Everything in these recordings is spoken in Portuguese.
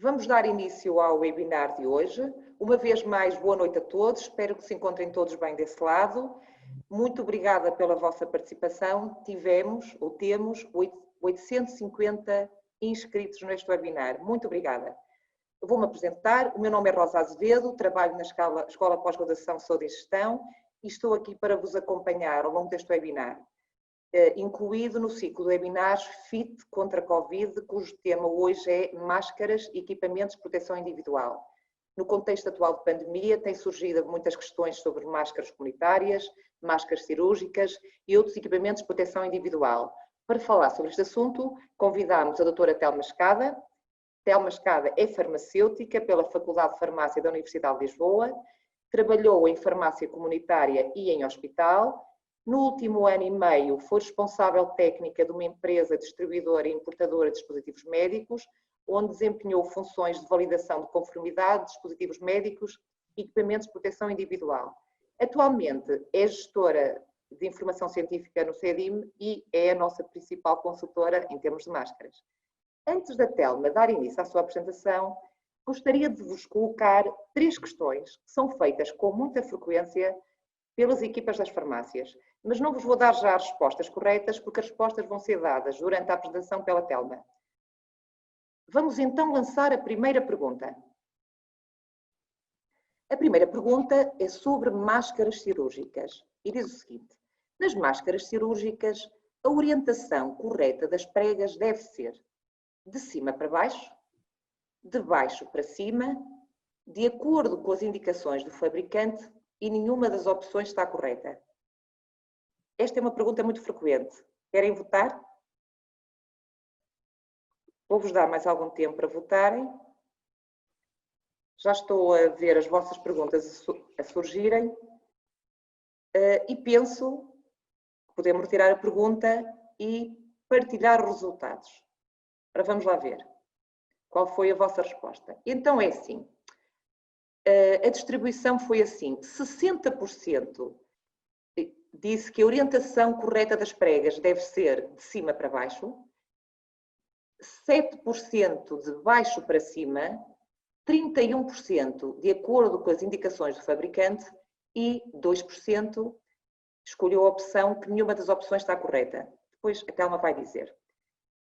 Vamos dar início ao webinar de hoje. Uma vez mais, boa noite a todos. Espero que se encontrem todos bem desse lado. Muito obrigada pela vossa participação. Temos 850 inscritos neste webinar. Muito obrigada. Eu vou-me apresentar. O meu nome é Rosa Azevedo, trabalho na Escola Pós-Graduação Saúde e Gestão e estou aqui para vos acompanhar ao longo deste webinar, incluído no ciclo de webinars FIT contra a Covid, cujo tema hoje é máscaras e equipamentos de proteção individual. No contexto atual de pandemia, têm surgido muitas questões sobre máscaras comunitárias, máscaras cirúrgicas e outros equipamentos de proteção individual. Para falar sobre este assunto, convidamos a doutora Telma Escada. Telma Escada é farmacêutica pela Faculdade de Farmácia da Universidade de Lisboa, trabalhou em farmácia comunitária e em hospital. No último ano e meio, foi responsável técnica de uma empresa distribuidora e importadora de dispositivos médicos, onde desempenhou funções de validação de conformidade de dispositivos médicos e equipamentos de proteção individual. Atualmente é gestora de informação científica no CEDIM e é a nossa principal consultora em termos de máscaras. Antes da Telma dar início à sua apresentação, gostaria de vos colocar 3 questões que são feitas com muita frequência pelas equipas das farmácias, mas não vos vou dar já as respostas corretas, porque as respostas vão ser dadas durante a apresentação pela Telma. Vamos então lançar a primeira pergunta. A primeira pergunta é sobre máscaras cirúrgicas e diz o seguinte: nas máscaras cirúrgicas, a orientação correta das pregas deve ser de cima para baixo, de baixo para cima, de acordo com as indicações do fabricante, e nenhuma das opções está correta. Esta é uma pergunta muito frequente. Querem votar? Vou-vos dar mais algum tempo para votarem. Já estou a ver as vossas perguntas a surgirem e penso que podemos retirar a pergunta e partilhar os resultados. Ora, vamos lá ver qual foi a vossa resposta. Então é assim, a distribuição foi assim, 60% disse que a orientação correta das pregas deve ser de cima para baixo, 7% de baixo para cima, 31% de acordo com as indicações do fabricante e 2% escolheu a opção que nenhuma das opções está correta. Depois a Telma vai dizer.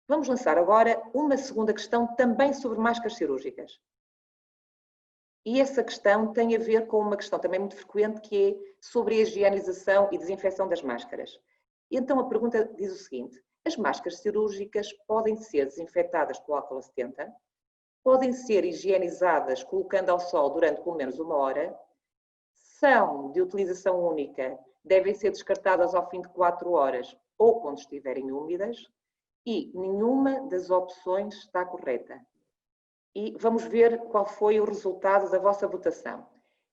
Vamos lançar agora uma segunda questão também sobre máscaras cirúrgicas. E essa questão tem a ver com uma questão também muito frequente, que é sobre a higienização e desinfecção das máscaras. E então a pergunta diz o seguinte: as máscaras cirúrgicas podem ser desinfetadas com álcool a 70, podem ser higienizadas colocando ao sol durante pelo menos 1 hora, são de utilização única, devem ser descartadas ao fim de 4 horas ou quando estiverem úmidas, e nenhuma das opções está correta. E vamos ver qual foi o resultado da vossa votação.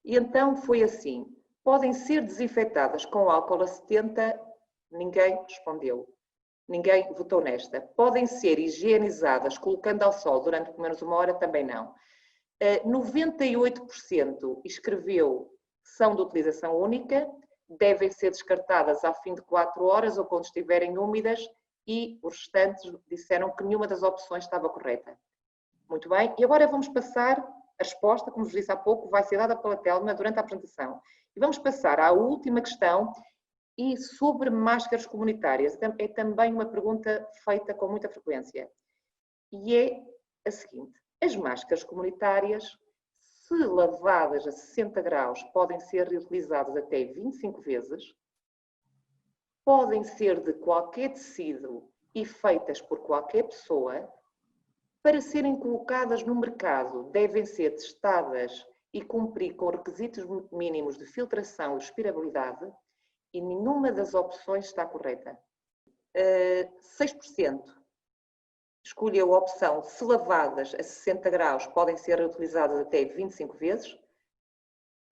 E então foi assim: podem ser desinfetadas com álcool a 70, ninguém respondeu. Ninguém votou nesta. Podem ser higienizadas colocando ao sol durante pelo menos 1 hora, também não. 98% escreveu são de utilização única, devem ser descartadas ao fim de 4 horas ou quando estiverem úmidas, e os restantes disseram que nenhuma das opções estava correta. Muito bem, e agora vamos passar, a resposta, como vos disse há pouco, vai ser dada pela Telma durante a apresentação. E vamos passar à última questão, e sobre máscaras comunitárias. É também uma pergunta feita com muita frequência. E é a seguinte: as máscaras comunitárias, se lavadas a 60 graus, podem ser reutilizadas até 25 vezes, podem ser de qualquer tecido e feitas por qualquer pessoa. Para serem colocadas no mercado, devem ser testadas e cumprir com requisitos mínimos de filtração e respirabilidade, e nenhuma das opções está correta. 6% escolheu a opção se lavadas a 60 graus podem ser reutilizadas até 25 vezes,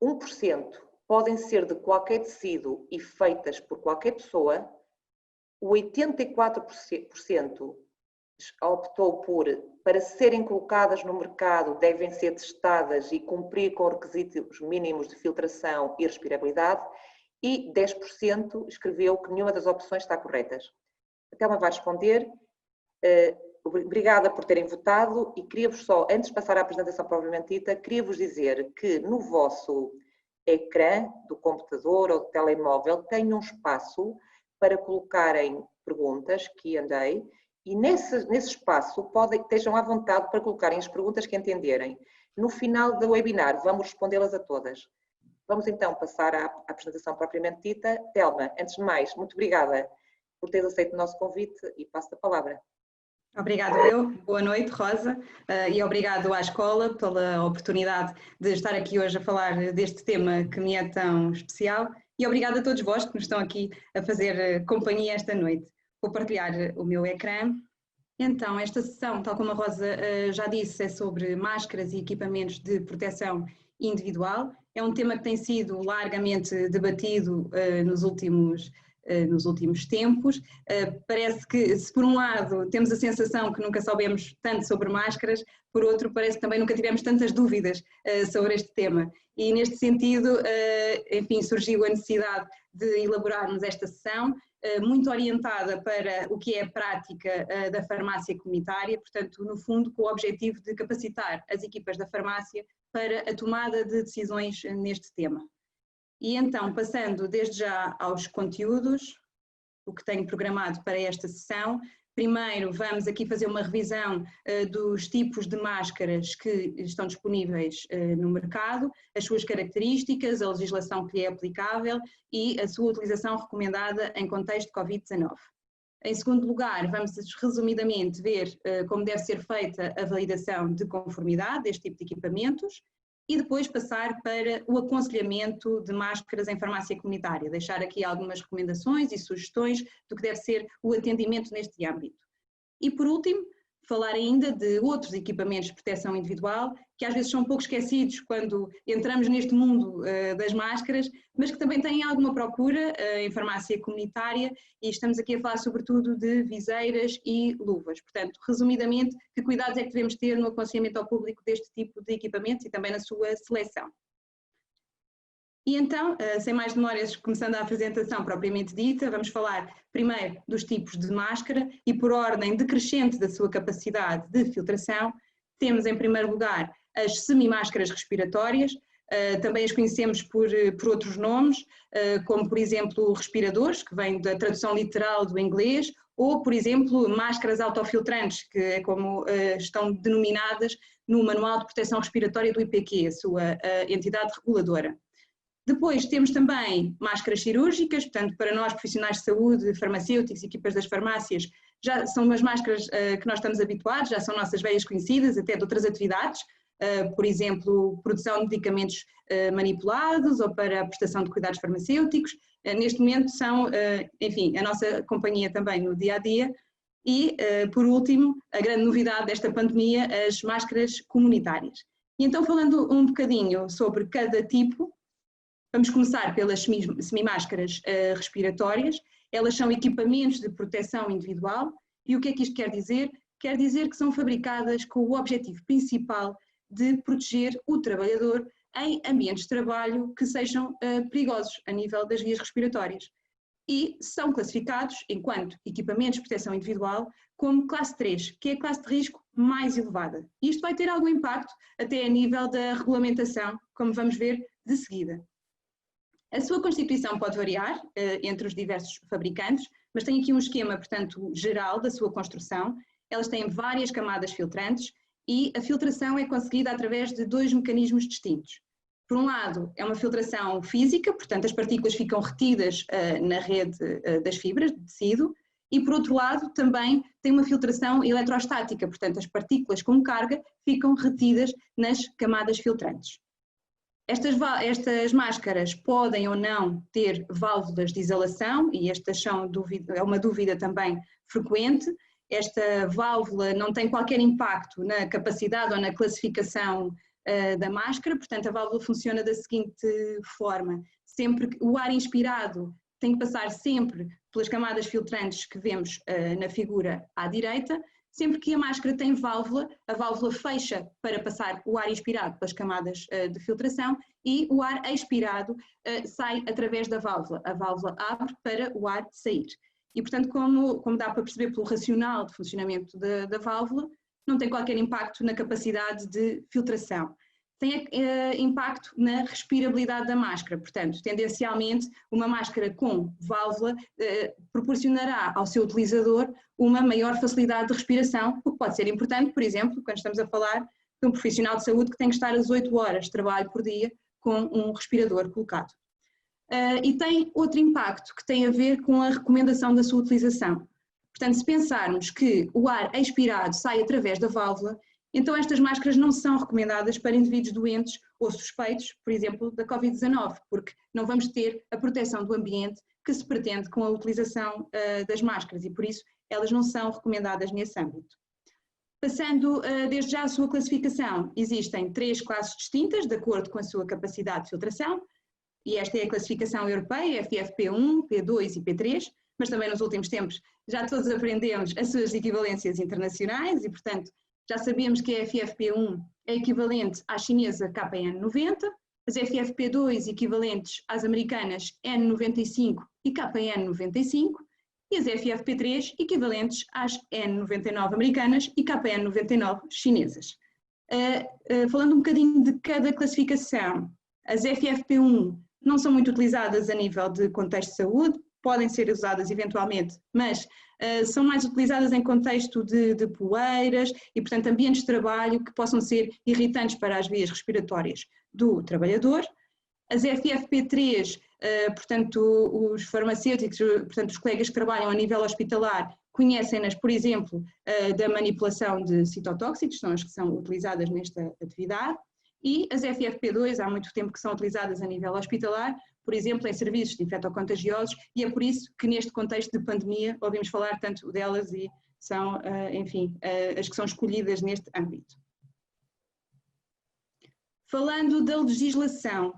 1% podem ser de qualquer tecido e feitas por qualquer pessoa, 84% optou para serem colocadas no mercado, devem ser testadas e cumprir com requisitos mínimos de filtração e respirabilidade, e 10% escreveu que nenhuma das opções está corretas. A Telma vai responder. Obrigada por terem votado e queria-vos só, antes de passar à apresentação propriamente dita, queria-vos dizer que no vosso ecrã do computador ou do telemóvel tem um espaço para colocarem perguntas, Q&A, e nesse espaço estejam à vontade para colocarem as perguntas que entenderem. No final do webinar vamos respondê-las a todas. Vamos então passar à apresentação propriamente dita. Telma, antes de mais, muito obrigada por teres aceito o nosso convite e passo a palavra. Obrigado eu, boa noite Rosa, e obrigado à escola pela oportunidade de estar aqui hoje a falar deste tema que me é tão especial e obrigado a todos vós que nos estão aqui a fazer companhia esta noite. Vou partilhar o meu ecrã. Então, esta sessão, tal como a Rosa já disse, é sobre máscaras e equipamentos de proteção individual. É um tema que tem sido largamente debatido nos últimos tempos. Parece que, se por um lado temos a sensação que nunca soubemos tanto sobre máscaras, por outro parece que também nunca tivemos tantas dúvidas sobre este tema. E neste sentido, enfim, surgiu a necessidade de elaborarmos esta sessão, muito orientada para o que é a prática da farmácia comunitária, portanto, no fundo, com o objetivo de capacitar as equipas da farmácia para a tomada de decisões neste tema. E então, passando desde já aos conteúdos, o que tenho programado para esta sessão, primeiro vamos aqui fazer uma revisão dos tipos de máscaras que estão disponíveis no mercado, as suas características, a legislação que lhe é aplicável e a sua utilização recomendada em contexto de Covid-19. Em segundo lugar, vamos resumidamente ver como deve ser feita a validação de conformidade deste tipo de equipamentos, e depois passar para o aconselhamento de máscaras em farmácia comunitária, deixar aqui algumas recomendações e sugestões do que deve ser o atendimento neste âmbito. E por último, falar ainda de outros equipamentos de proteção individual, que às vezes são um pouco esquecidos quando entramos neste mundo das máscaras, mas que também têm alguma procura em farmácia comunitária, e estamos aqui a falar sobretudo de viseiras e luvas. Portanto, resumidamente, que cuidados é que devemos ter no aconselhamento ao público deste tipo de equipamentos e também na sua seleção. E então, sem mais demoras, começando a apresentação propriamente dita, vamos falar primeiro dos tipos de máscara e por ordem decrescente da sua capacidade de filtração. Temos em primeiro lugar as semimáscaras respiratórias, também as conhecemos por outros nomes, como por exemplo respiradores, que vem da tradução literal do inglês, ou por exemplo máscaras autofiltrantes, que é como estão denominadas no Manual de Proteção Respiratória do IPQ, a sua entidade reguladora. Depois temos também máscaras cirúrgicas, portanto, para nós profissionais de saúde, farmacêuticos, equipas das farmácias, já são umas máscaras que nós estamos habituados, já são nossas velhas conhecidas, até de outras atividades, por exemplo, produção de medicamentos manipulados ou para a prestação de cuidados farmacêuticos. Neste momento são, enfim, a nossa companhia também no dia-a-dia. E, por último, a grande novidade desta pandemia, as máscaras comunitárias. E então, falando um bocadinho sobre cada tipo, vamos começar pelas semimáscaras respiratórias. Elas são equipamentos de proteção individual. E o que é que isto quer dizer? Quer dizer que são fabricadas com o objetivo principal de proteger o trabalhador em ambientes de trabalho que sejam perigosos a nível das vias respiratórias. E são classificados, enquanto equipamentos de proteção individual, como classe 3, que é a classe de risco mais elevada. E isto vai ter algum impacto até a nível da regulamentação, como vamos ver de seguida. A sua constituição pode variar entre os diversos fabricantes, mas tem aqui um esquema, portanto, geral da sua construção. Elas têm várias camadas filtrantes e a filtração é conseguida através de dois mecanismos distintos. Por um lado, é uma filtração física, portanto, as partículas ficam retidas na rede das fibras de tecido, e por outro lado, também tem uma filtração eletrostática, portanto, as partículas com carga ficam retidas nas camadas filtrantes. Estas máscaras podem ou não ter válvulas de exalação, e estas é uma dúvida também frequente. Esta válvula não tem qualquer impacto na capacidade ou na classificação da máscara, portanto a válvula funciona da seguinte forma: sempre que o ar inspirado tem que passar sempre pelas camadas filtrantes que vemos na figura à direita. Sempre que a máscara tem válvula, a válvula fecha para passar o ar inspirado pelas camadas de filtração e o ar expirado sai através da válvula. A válvula abre para o ar sair. e, portanto, como dá para perceber pelo racional de funcionamento da válvula, não tem qualquer impacto na capacidade de filtração. Tem impacto na respirabilidade da máscara, portanto, tendencialmente, uma máscara com válvula proporcionará ao seu utilizador uma maior facilidade de respiração, o que pode ser importante, por exemplo, quando estamos a falar de um profissional de saúde que tem que estar às 8 horas de trabalho por dia com um respirador colocado. E tem outro impacto que tem a ver com a recomendação da sua utilização. Portanto, se pensarmos que o ar expirado sai através da válvula, então estas máscaras não são recomendadas para indivíduos doentes ou suspeitos, por exemplo, da Covid-19, porque não vamos ter a proteção do ambiente que se pretende com a utilização das máscaras e por isso elas não são recomendadas nesse âmbito. Passando desde já a sua classificação, existem 3 classes distintas de acordo com a sua capacidade de filtração, e esta é a classificação europeia, FFP1, P2 e P3, mas também nos últimos tempos já todos aprendemos as suas equivalências internacionais e, portanto, já sabemos que a FFP1 é equivalente à chinesa KN90, as FFP2 equivalentes às americanas N95 e KN95 e as FFP3 equivalentes às N99 americanas e KN99 chinesas. Falando um bocadinho de cada classificação, as FFP1 não são muito utilizadas a nível de contexto de saúde, podem ser usadas eventualmente, mas são mais utilizadas em contexto de poeiras e, portanto, ambientes de trabalho que possam ser irritantes para as vias respiratórias do trabalhador. As FFP3, portanto, os farmacêuticos, portanto, os colegas que trabalham a nível hospitalar conhecem-nas, por exemplo, da manipulação de citotóxicos, são as que são utilizadas nesta atividade, e as FFP2 há muito tempo que são utilizadas a nível hospitalar, por exemplo, em serviços de infectocontagiosos, e é por isso que neste contexto de pandemia ouvimos falar tanto delas e são, enfim, as que são escolhidas neste âmbito. Falando da legislação,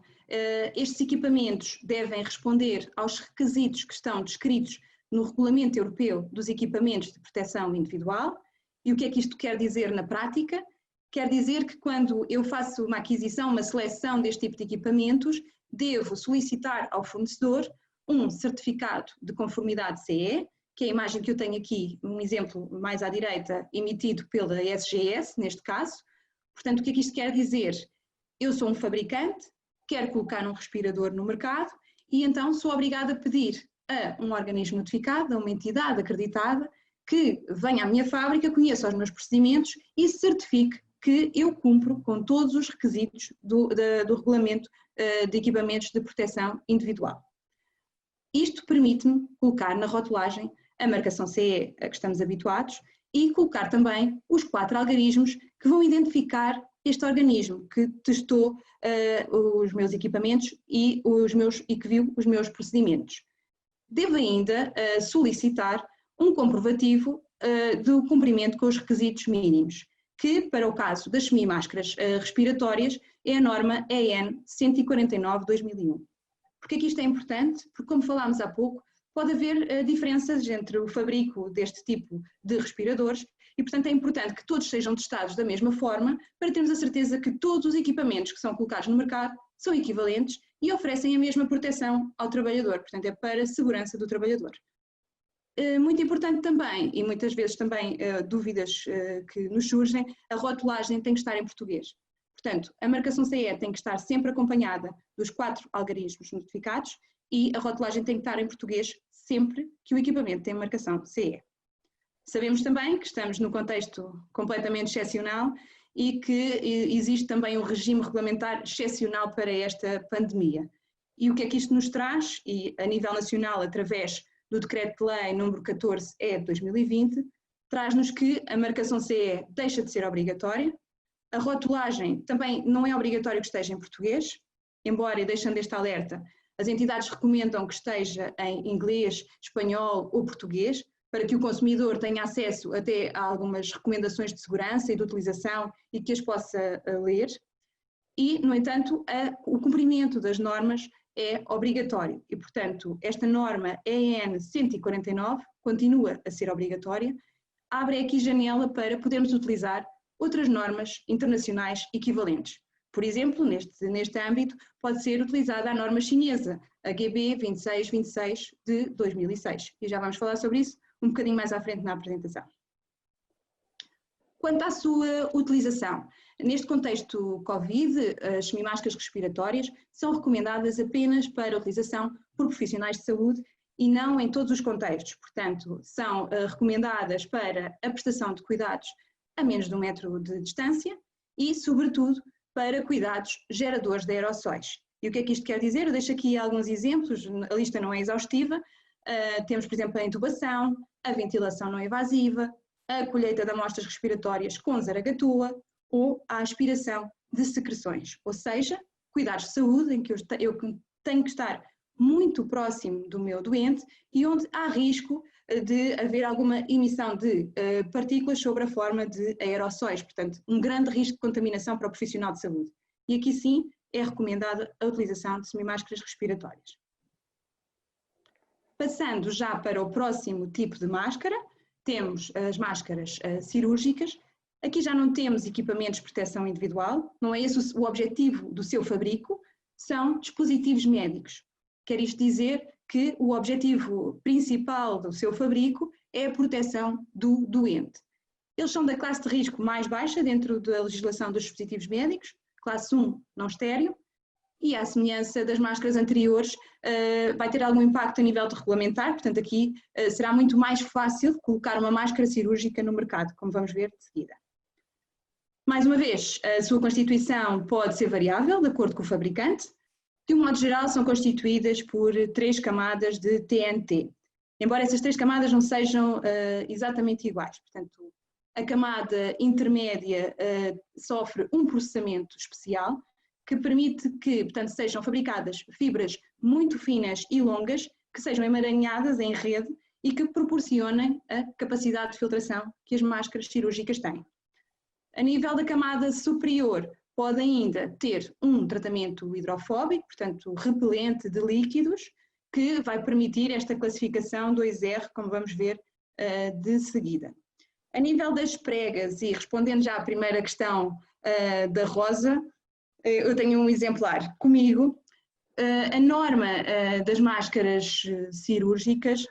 estes equipamentos devem responder aos requisitos que estão descritos no Regulamento Europeu dos Equipamentos de Proteção Individual. E o que é que isto quer dizer na prática? Quer dizer que quando eu faço uma aquisição, uma seleção deste tipo de equipamentos, devo solicitar ao fornecedor um certificado de conformidade CE, que é a imagem que eu tenho aqui, um exemplo mais à direita, emitido pela SGS, neste caso. Portanto, o que é que isto quer dizer? Eu sou um fabricante, quero colocar um respirador no mercado e então sou obrigada a pedir a um organismo notificado, a uma entidade acreditada, que venha à minha fábrica, conheça os meus procedimentos e certifique que eu cumpro com todos os requisitos do Regulamento de Equipamentos de Proteção Individual. Isto permite-me colocar na rotulagem a marcação CE a que estamos habituados e colocar também os 4 algarismos que vão identificar este organismo que testou os meus equipamentos e que viu os meus procedimentos. Devo ainda solicitar um comprovativo do cumprimento com os requisitos mínimos, que para o caso das semimáscaras respiratórias é a norma EN 149/2001. Porquê é que isto é importante? Porque, como falámos há pouco, pode haver diferenças entre o fabrico deste tipo de respiradores e, portanto, é importante que todos sejam testados da mesma forma para termos a certeza que todos os equipamentos que são colocados no mercado são equivalentes e oferecem a mesma proteção ao trabalhador, portanto, é para a segurança do trabalhador. Muito importante também, e muitas vezes também dúvidas que nos surgem, a rotulagem tem que estar em português. Portanto, a marcação CE tem que estar sempre acompanhada dos 4 algarismos notificados e a rotulagem tem que estar em português sempre que o equipamento tem marcação CE. Sabemos também que estamos num contexto completamente excepcional e que existe também um regime regulamentar excepcional para esta pandemia. E o que é que isto nos traz? E a nível nacional, através do Decreto-Lei número 14/E de 2020, traz-nos que a marcação CE deixa de ser obrigatória, a rotulagem também não é obrigatório que esteja em português, embora, deixando este alerta, as entidades recomendam que esteja em inglês, espanhol ou português, para que o consumidor tenha acesso até a algumas recomendações de segurança e de utilização e que as possa ler. E, no entanto, o cumprimento das normas é obrigatório e, portanto, esta norma EN 149 continua a ser obrigatória, abre aqui janela para podermos utilizar outras normas internacionais equivalentes. Por exemplo, neste âmbito, pode ser utilizada a norma chinesa, a GB 2626 de 2006. E já vamos falar sobre isso um bocadinho mais à frente na apresentação. Quanto à sua utilização, neste contexto Covid, as semimáscaras respiratórias são recomendadas apenas para utilização por profissionais de saúde e não em todos os contextos. Portanto, são recomendadas para a prestação de cuidados a menos de 1 metro de distância e, sobretudo, para cuidados geradores de aerossóis. E o que é que isto quer dizer? Eu deixo aqui alguns exemplos, a lista não é exaustiva. Temos, por exemplo, a intubação, a ventilação não invasiva, a colheita de amostras respiratórias com zaragatua ou a aspiração de secreções, ou seja, cuidados de saúde em que eu tenho que estar muito próximo do meu doente e onde há risco de haver alguma emissão de partículas sob a forma de aerossóis, portanto, um grande risco de contaminação para o profissional de saúde. E aqui sim é recomendada a utilização de semimáscaras respiratórias. Passando já para o próximo tipo de máscara, temos as máscaras cirúrgicas. Aqui já não temos equipamentos de proteção individual, não é esse o objetivo do seu fabrico, são dispositivos médicos. Quer isto dizer que o objetivo principal do seu fabrico é a proteção do doente. Eles são da classe de risco mais baixa dentro da legislação dos dispositivos médicos, classe 1 não estéreo, e à semelhança das máscaras anteriores, vai ter algum impacto a nível de regulamentar, portanto aqui será muito mais fácil colocar uma máscara cirúrgica no mercado, como vamos ver de seguida. Mais uma vez, a sua constituição pode ser variável, de acordo com o fabricante. De um modo geral, são constituídas por 3 camadas de TNT, embora essas 3 camadas não sejam exatamente iguais. Portanto, a camada intermédia sofre um processamento especial que permite que, portanto, sejam fabricadas fibras muito finas e longas, que sejam emaranhadas em rede e que proporcionem a capacidade de filtração que as máscaras cirúrgicas têm. A nível da camada superior, pode ainda ter um tratamento hidrofóbico, portanto, repelente de líquidos, que vai permitir esta classificação 2R, como vamos ver de seguida. A nível das pregas, e respondendo já à primeira questão da Rosa, eu tenho um exemplar comigo. A norma das máscaras cirúrgicas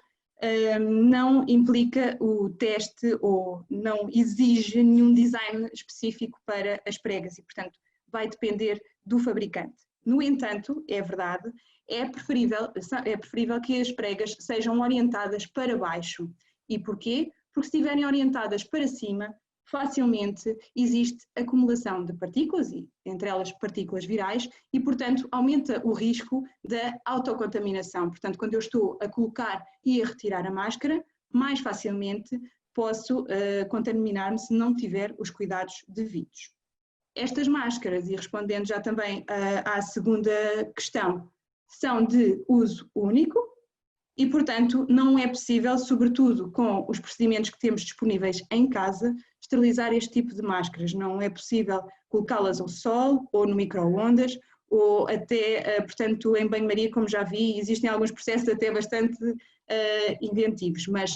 não implica o teste ou não exige nenhum design específico para as pregas e, portanto, vai depender do fabricante. No entanto, é verdade, é preferível que as pregas sejam orientadas para baixo. E porquê? Porque se estiverem orientadas para cima, facilmente existe acumulação de partículas, e entre elas partículas virais, e portanto aumenta o risco da autocontaminação. Portanto, quando eu estou a colocar e a retirar a máscara, mais facilmente posso contaminar-me se não tiver os cuidados devidos. Estas máscaras, e respondendo já também à segunda questão, são de uso único e, portanto, não é possível, sobretudo com os procedimentos que temos disponíveis em casa, esterilizar este tipo de máscaras. Não é possível colocá-las ao sol ou no micro-ondas ou até, portanto, em banho-maria, como já vi, existem alguns processos até bastante inventivos, mas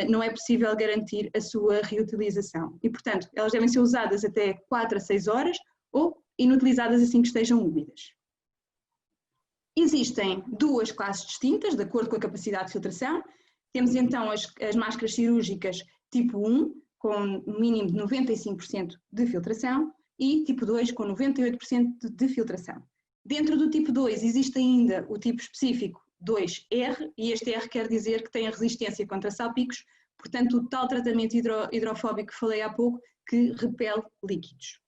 não é possível garantir a sua reutilização. E, portanto, elas devem ser usadas até 4 a 6 horas ou inutilizadas assim que estejam úmidas. Existem 2 classes distintas, de acordo com a capacidade de filtração. Temos então as máscaras cirúrgicas tipo 1, com um mínimo de 95% de filtração, e tipo 2, com 98% de filtração. Dentro do tipo 2 existe ainda o tipo específico 2R, e este R quer dizer que tem a resistência contra salpicos, portanto o tal tratamento hidrofóbico que falei há pouco, que repele líquidos.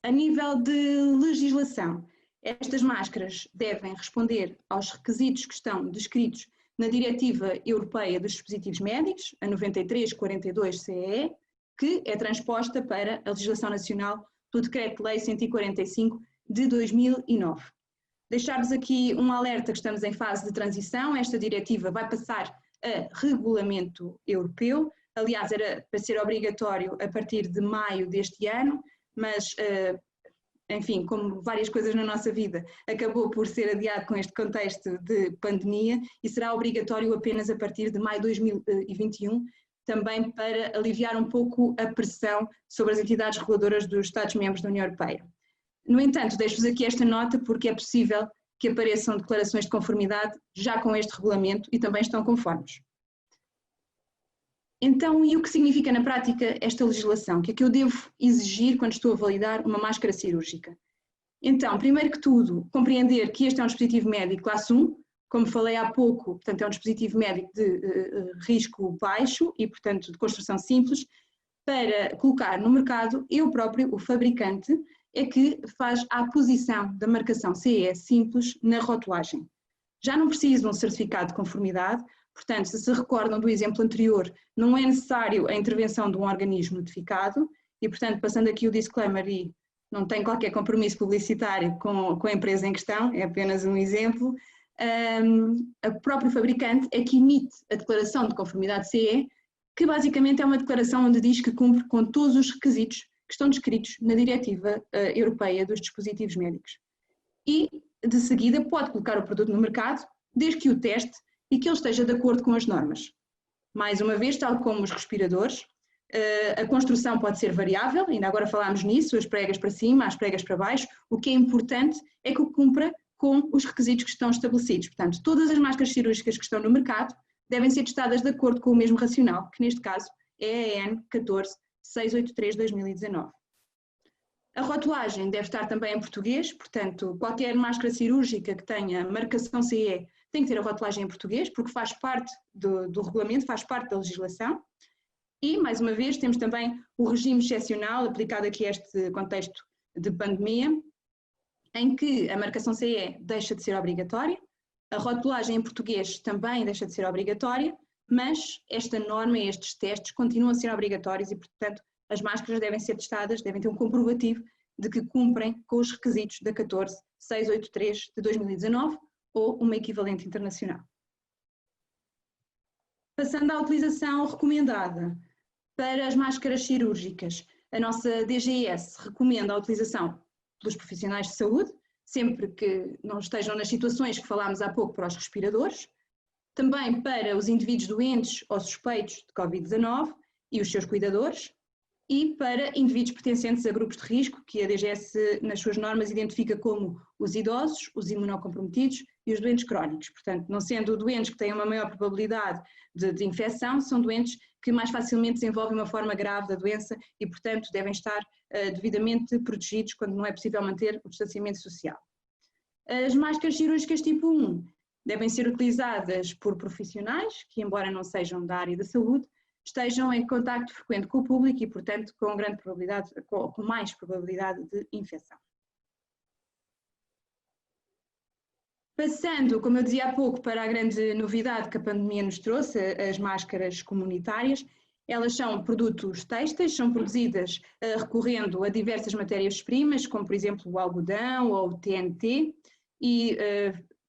A nível de legislação, estas máscaras devem responder aos requisitos que estão descritos na Diretiva Europeia dos Dispositivos Médicos, a 93/42/CEE, que é transposta para a legislação nacional do Decreto-Lei 145 de 2009. Deixar-vos aqui um alerta que estamos em fase de transição. Esta diretiva vai passar a regulamento europeu. Aliás, era para ser obrigatório a partir de maio deste ano, mas enfim, como várias coisas na nossa vida, acabou por ser adiado com este contexto de pandemia e será obrigatório apenas a partir de maio de 2021, também para aliviar um pouco a pressão sobre as entidades reguladoras dos Estados-membros da União Europeia. No entanto, deixo-vos aqui esta nota porque é possível que apareçam declarações de conformidade já com este regulamento e também estão conformes. Então, e o que significa na prática esta legislação? O que é que eu devo exigir quando estou a validar uma máscara cirúrgica? Então, primeiro que tudo, compreender que este é um dispositivo médico classe 1, como falei há pouco, portanto é um dispositivo médico de risco baixo e, portanto, de construção simples. Para colocar no mercado, eu próprio, o fabricante, é que faz a aposição da marcação CE simples na rotulagem. Já não preciso de um certificado de conformidade, portanto, se recordam do exemplo anterior, não é necessário a intervenção de um organismo notificado e, portanto, passando aqui o disclaimer e não tem qualquer compromisso publicitário com a empresa em questão, é apenas um exemplo, o próprio fabricante é que emite a declaração de conformidade CE, que basicamente é uma declaração onde diz que cumpre com todos os requisitos que estão descritos na Diretiva Europeia dos Dispositivos Médicos. E, de seguida, pode colocar o produto no mercado, desde que o teste e que ele esteja de acordo com as normas. Mais uma vez, tal como os respiradores, a construção pode ser variável, ainda agora falámos nisso, as pregas para cima, as pregas para baixo, o que é importante é que cumpra com os requisitos que estão estabelecidos. Portanto, todas as máscaras cirúrgicas que estão no mercado devem ser testadas de acordo com o mesmo racional, que neste caso é a EN 14683/2019. A rotulagem deve estar também em português, portanto, qualquer máscara cirúrgica que tenha marcação CE tem que ter a rotulagem em português, porque faz parte do regulamento, faz parte da legislação. E, mais uma vez, temos também o regime excepcional aplicado aqui a este contexto de pandemia, em que a marcação CE deixa de ser obrigatória, a rotulagem em português também deixa de ser obrigatória, mas esta norma e estes testes continuam a ser obrigatórios e, portanto, as máscaras devem ser testadas, devem ter um comprovativo de que cumprem com os requisitos da 14683/2019 ou uma equivalente internacional. Passando à utilização recomendada para as máscaras cirúrgicas, a nossa DGS recomenda a utilização pelos profissionais de saúde, sempre que não estejam nas situações que falámos há pouco para os respiradores, também para os indivíduos doentes ou suspeitos de Covid-19 e os seus cuidadores, e para indivíduos pertencentes a grupos de risco, que a DGS nas suas normas identifica como os idosos, os imunocomprometidos e os doentes crónicos. Portanto, não sendo doentes que têm uma maior probabilidade de infecção, são doentes que mais facilmente desenvolvem uma forma grave da doença e, portanto, devem estar devidamente protegidos quando não é possível manter o distanciamento social. As máscaras cirúrgicas tipo 1 devem ser utilizadas por profissionais que, embora não sejam da área da saúde, estejam em contacto frequente com o público e, portanto, com grande probabilidade, com mais probabilidade de infecção. Passando, como eu dizia há pouco, para a grande novidade que a pandemia nos trouxe, as máscaras comunitárias, elas são produtos têxteis, são produzidas recorrendo a diversas matérias-primas, como por exemplo o algodão ou o TNT, e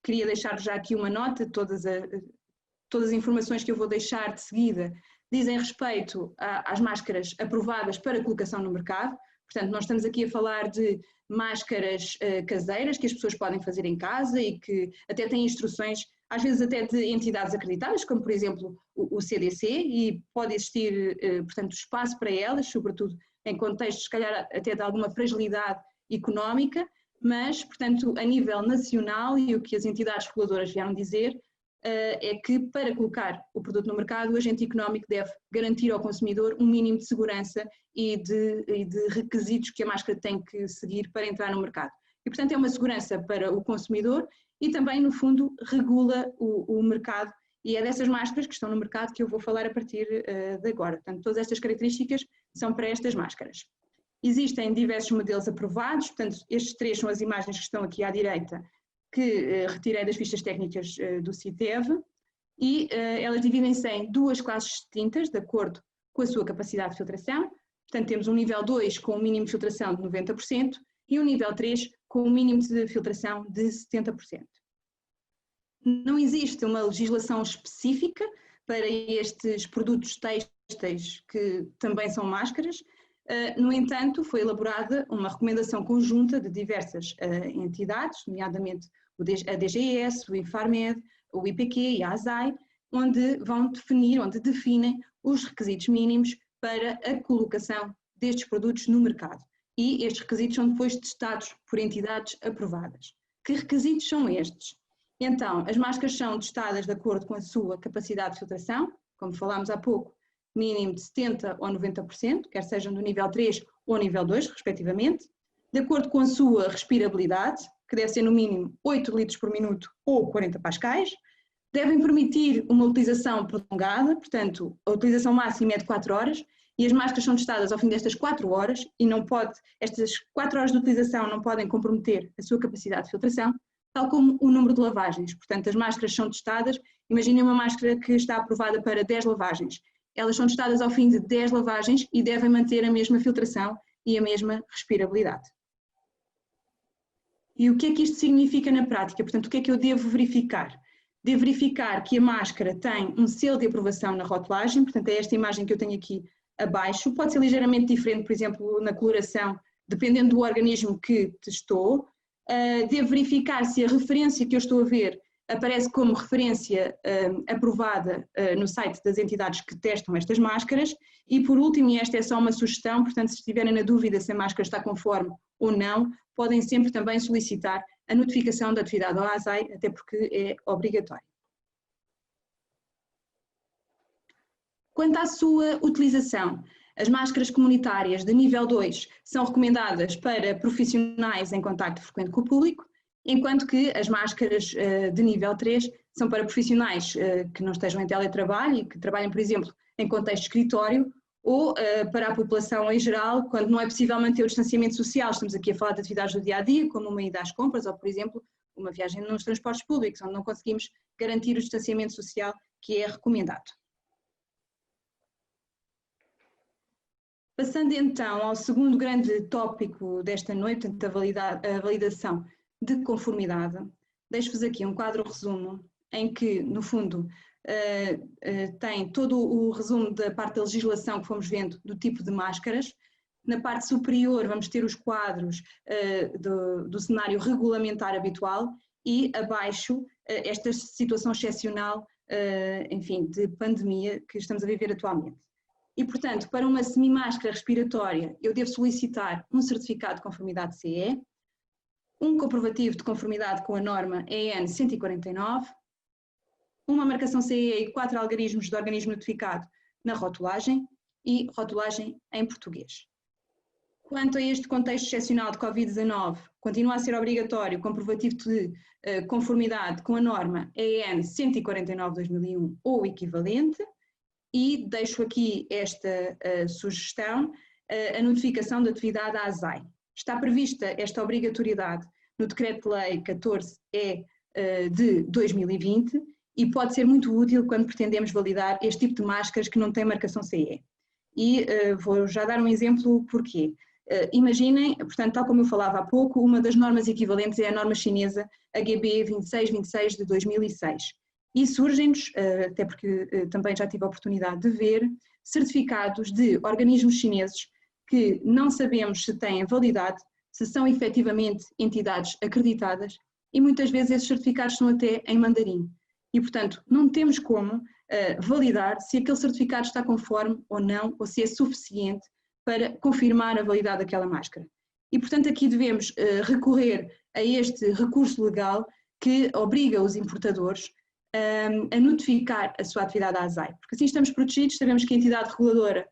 queria deixar já aqui uma nota, todas as informações que eu vou deixar de seguida dizem respeito às máscaras aprovadas para colocação no mercado. Portanto, nós estamos aqui a falar de máscaras caseiras que as pessoas podem fazer em casa e que até têm instruções, às vezes até de entidades acreditadas, como por exemplo o CDC, e pode existir, portanto, espaço para elas, sobretudo em contextos, se calhar, até de alguma fragilidade económica, mas, portanto, a nível nacional, e o que as entidades reguladoras vieram dizer, é que para colocar o produto no mercado, o agente económico deve garantir ao consumidor um mínimo de segurança e de requisitos que a máscara tem que seguir para entrar no mercado. E, portanto, é uma segurança para o consumidor e também, no fundo, regula o mercado, e é dessas máscaras que estão no mercado que eu vou falar a partir de agora. Portanto, todas estas características são para estas máscaras. Existem diversos modelos aprovados, portanto, estes três são as imagens que estão aqui à direita, que retirei das fichas técnicas do CITEV, e elas dividem-se em duas classes distintas, de acordo com a sua capacidade de filtração. Portanto, temos um nível 2 com um mínimo de filtração de 90% e um nível 3 com um mínimo de filtração de 70%. Não existe uma legislação específica para estes produtos têxteis que também são máscaras. No entanto, foi elaborada uma recomendação conjunta de diversas entidades, nomeadamente a DGS, o Infarmed, o IPQ e a ASAI, onde vão definir, onde definem os requisitos mínimos para a colocação destes produtos no mercado. E estes requisitos são depois testados por entidades aprovadas. Que requisitos são estes? Então, as máscaras são testadas de acordo com a sua capacidade de filtração, como falámos há pouco, mínimo de 70% ou 90%, quer sejam do nível 3 ou nível 2, respectivamente, de acordo com a sua respirabilidade, que deve ser no mínimo 8 litros por minuto ou 40 pascais, devem permitir uma utilização prolongada, portanto, a utilização máxima é de 4 horas, e as máscaras são testadas ao fim destas 4 horas, e estas 4 horas de utilização não podem comprometer a sua capacidade de filtração, tal como o número de lavagens. Portanto, as máscaras são testadas, imaginem uma máscara que está aprovada para 10 lavagens. Elas são testadas ao fim de 10 lavagens e devem manter a mesma filtração e a mesma respirabilidade. E o que é que isto significa na prática? Portanto, o que é que eu devo verificar? Devo verificar que a máscara tem um selo de aprovação na rotulagem, portanto, é esta imagem que eu tenho aqui abaixo. Pode ser ligeiramente diferente, por exemplo, na coloração, dependendo do organismo que testou. Devo verificar se a referência que eu estou a ver aparece como referência aprovada no site das entidades que testam estas máscaras. E por último, e esta é só uma sugestão, portanto, se estiverem na dúvida se a máscara está conforme ou não, podem sempre também solicitar a notificação da atividade ao ASAI, até porque é obrigatório. Quanto à sua utilização, as máscaras comunitárias de nível 2 são recomendadas para profissionais em contacto frequente com o público, enquanto que as máscaras de nível 3 são para profissionais que não estejam em teletrabalho e que trabalhem, por exemplo, em contexto de escritório, ou para a população em geral, quando não é possível manter o distanciamento social. Estamos aqui a falar de atividades do dia-a-dia, como uma ida às compras ou, por exemplo, uma viagem nos transportes públicos, onde não conseguimos garantir o distanciamento social que é recomendado. Passando então ao segundo grande tópico desta noite, a validação de conformidade, deixo-vos aqui um quadro resumo em que, no fundo, tem todo o resumo da parte da legislação que fomos vendo do tipo de máscaras. Na parte superior vamos ter os quadros do cenário regulamentar habitual e abaixo esta situação excepcional, enfim, de pandemia que estamos a viver atualmente. E, portanto, para uma semimáscara respiratória, eu devo solicitar um certificado de conformidade CE, um comprovativo de conformidade com a norma EN 149, uma marcação CE e 4 algarismos de organismo notificado na rotulagem e rotulagem em português. Quanto a este contexto excepcional de Covid-19, continua a ser obrigatório o comprovativo de conformidade com a norma EN 149/2001 ou equivalente. E deixo aqui esta sugestão, a notificação da atividade à ASAI. Está prevista esta obrigatoriedade no Decreto-Lei 14E de 2020 e pode ser muito útil quando pretendemos validar este tipo de máscaras que não têm marcação CE. E vou já dar um exemplo porquê. Imaginem, portanto, tal como eu falava há pouco, uma das normas equivalentes é a norma chinesa HB 2626 de 2006. E surgem-nos, até porque também já tive a oportunidade de ver, certificados de organismos chineses que não sabemos se têm validade, se são efetivamente entidades acreditadas e muitas vezes esses certificados são até em mandarim. E, portanto, não temos como validar se aquele certificado está conforme ou não, ou se é suficiente para confirmar a validade daquela máscara. E, portanto, aqui devemos recorrer a este recurso legal que obriga os importadores a notificar a sua atividade à ASAI, porque assim estamos protegidos, sabemos que a entidade reguladora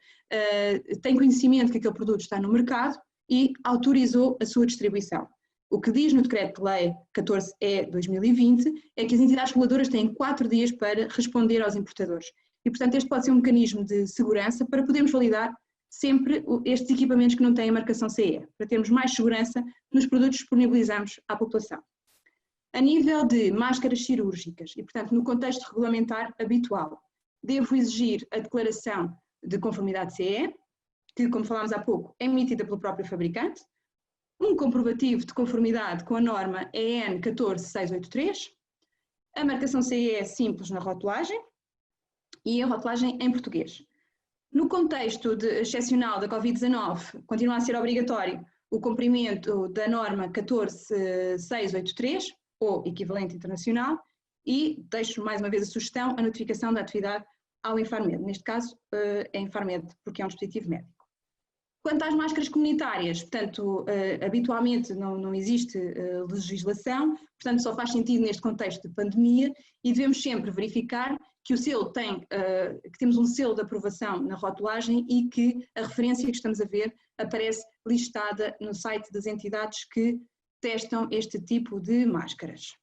tem conhecimento que aquele produto está no mercado e autorizou a sua distribuição. O que diz no Decreto-Lei 14/2020 é que as entidades reguladoras têm 4 dias para responder aos importadores e, portanto, este pode ser um mecanismo de segurança para podermos validar sempre estes equipamentos que não têm a marcação CE, para termos mais segurança nos produtos que disponibilizamos à população. A nível de máscaras cirúrgicas e, portanto, no contexto regulamentar habitual, devo exigir a declaração de conformidade CE, que, como falámos há pouco, é emitida pelo próprio fabricante, um comprovativo de conformidade com a norma EN 14683, a marcação CE simples na rotulagem e a rotulagem em português. No contexto excepcional da Covid-19, continua a ser obrigatório o cumprimento da norma 14683, ou equivalente internacional, e deixo mais uma vez a sugestão, a notificação da atividade ao Infarmed. Neste caso, é Infarmed, porque é um dispositivo médico. Quanto às máscaras comunitárias, portanto, habitualmente não existe legislação, portanto, só faz sentido neste contexto de pandemia e devemos sempre verificar que o selo que temos um selo de aprovação na rotulagem e que a referência que estamos a ver aparece listada no site das entidades que testam este tipo de máscaras.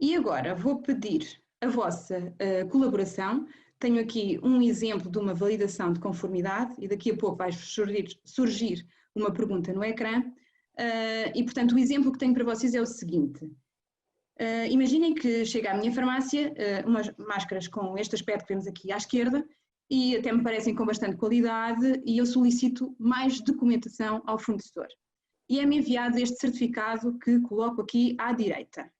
E agora vou pedir a vossa colaboração. Tenho aqui um exemplo de uma validação de conformidade e daqui a pouco vai surgir uma pergunta no ecrã. E, portanto, o exemplo que tenho para vocês é o seguinte. Imaginem que chega à minha farmácia umas máscaras com este aspecto que vemos aqui à esquerda e até me parecem com bastante qualidade e eu solicito mais documentação ao fornecedor. E é-me enviado este certificado que coloco aqui à direita.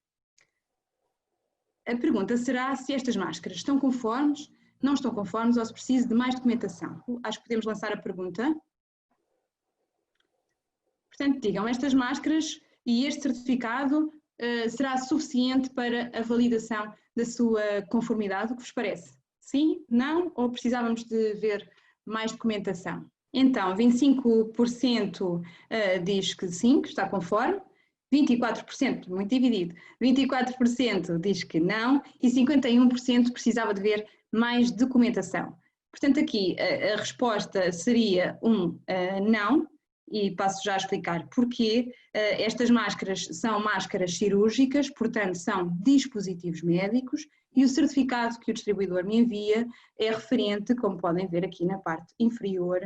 A pergunta será se estas máscaras estão conformes, não estão conformes ou se preciso de mais documentação. Acho que podemos lançar a pergunta. Portanto, digam, estas máscaras e este certificado será suficiente para a validação da sua conformidade? O que vos parece? Sim? Não? Ou precisávamos de ver mais documentação? Então, 25% diz que sim, que está conforme, 24%, muito dividido, 24% diz que não e 51% precisava de ver mais documentação. Portanto, aqui a resposta seria não, e passo já a explicar porquê. Estas máscaras são máscaras cirúrgicas, portanto são dispositivos médicos e o certificado que o distribuidor me envia é referente, como podem ver aqui na parte inferior,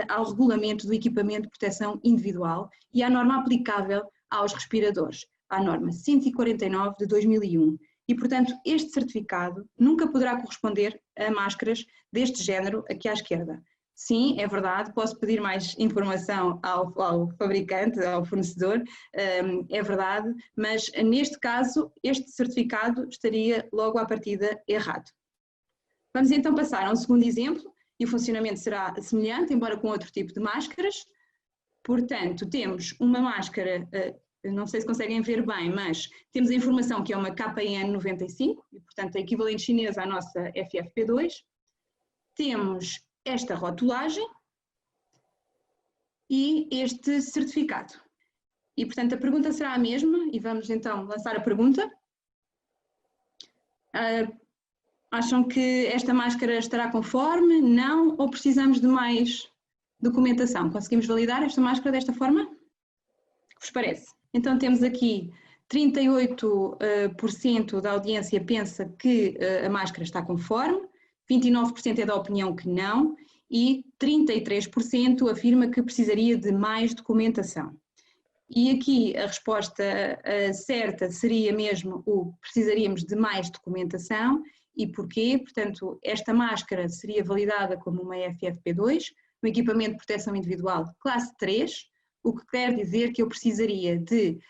ao regulamento do equipamento de proteção individual e à norma aplicável aos respiradores, à norma 149 de 2001. E, portanto, este certificado nunca poderá corresponder a máscaras deste género aqui à esquerda. Sim, é verdade, posso pedir mais informação ao fabricante, ao fornecedor, é verdade, mas neste caso este certificado estaria logo à partida errado. Vamos então passar a um segundo exemplo e o funcionamento será semelhante, embora com outro tipo de máscaras. Portanto, temos uma máscara, não sei se conseguem ver bem, mas temos a informação que é uma KN95, e portanto a equivalente chinesa à nossa FFP2. Temos esta rotulagem e este certificado. E, portanto, a pergunta será a mesma e vamos então lançar a pergunta. Acham que esta máscara estará conforme? Não? Ou precisamos de mais documentação? Conseguimos validar esta máscara desta forma? O que vos parece? Então temos aqui 38% da audiência pensa que a máscara está conforme, 29% é da opinião que não e 33% afirma que precisaria de mais documentação. E aqui a resposta certa seria mesmo o precisaríamos de mais documentação. E porquê? Portanto, esta máscara seria validada como uma FFP2, um equipamento de proteção individual classe 3, o que quer dizer que eu precisaria de,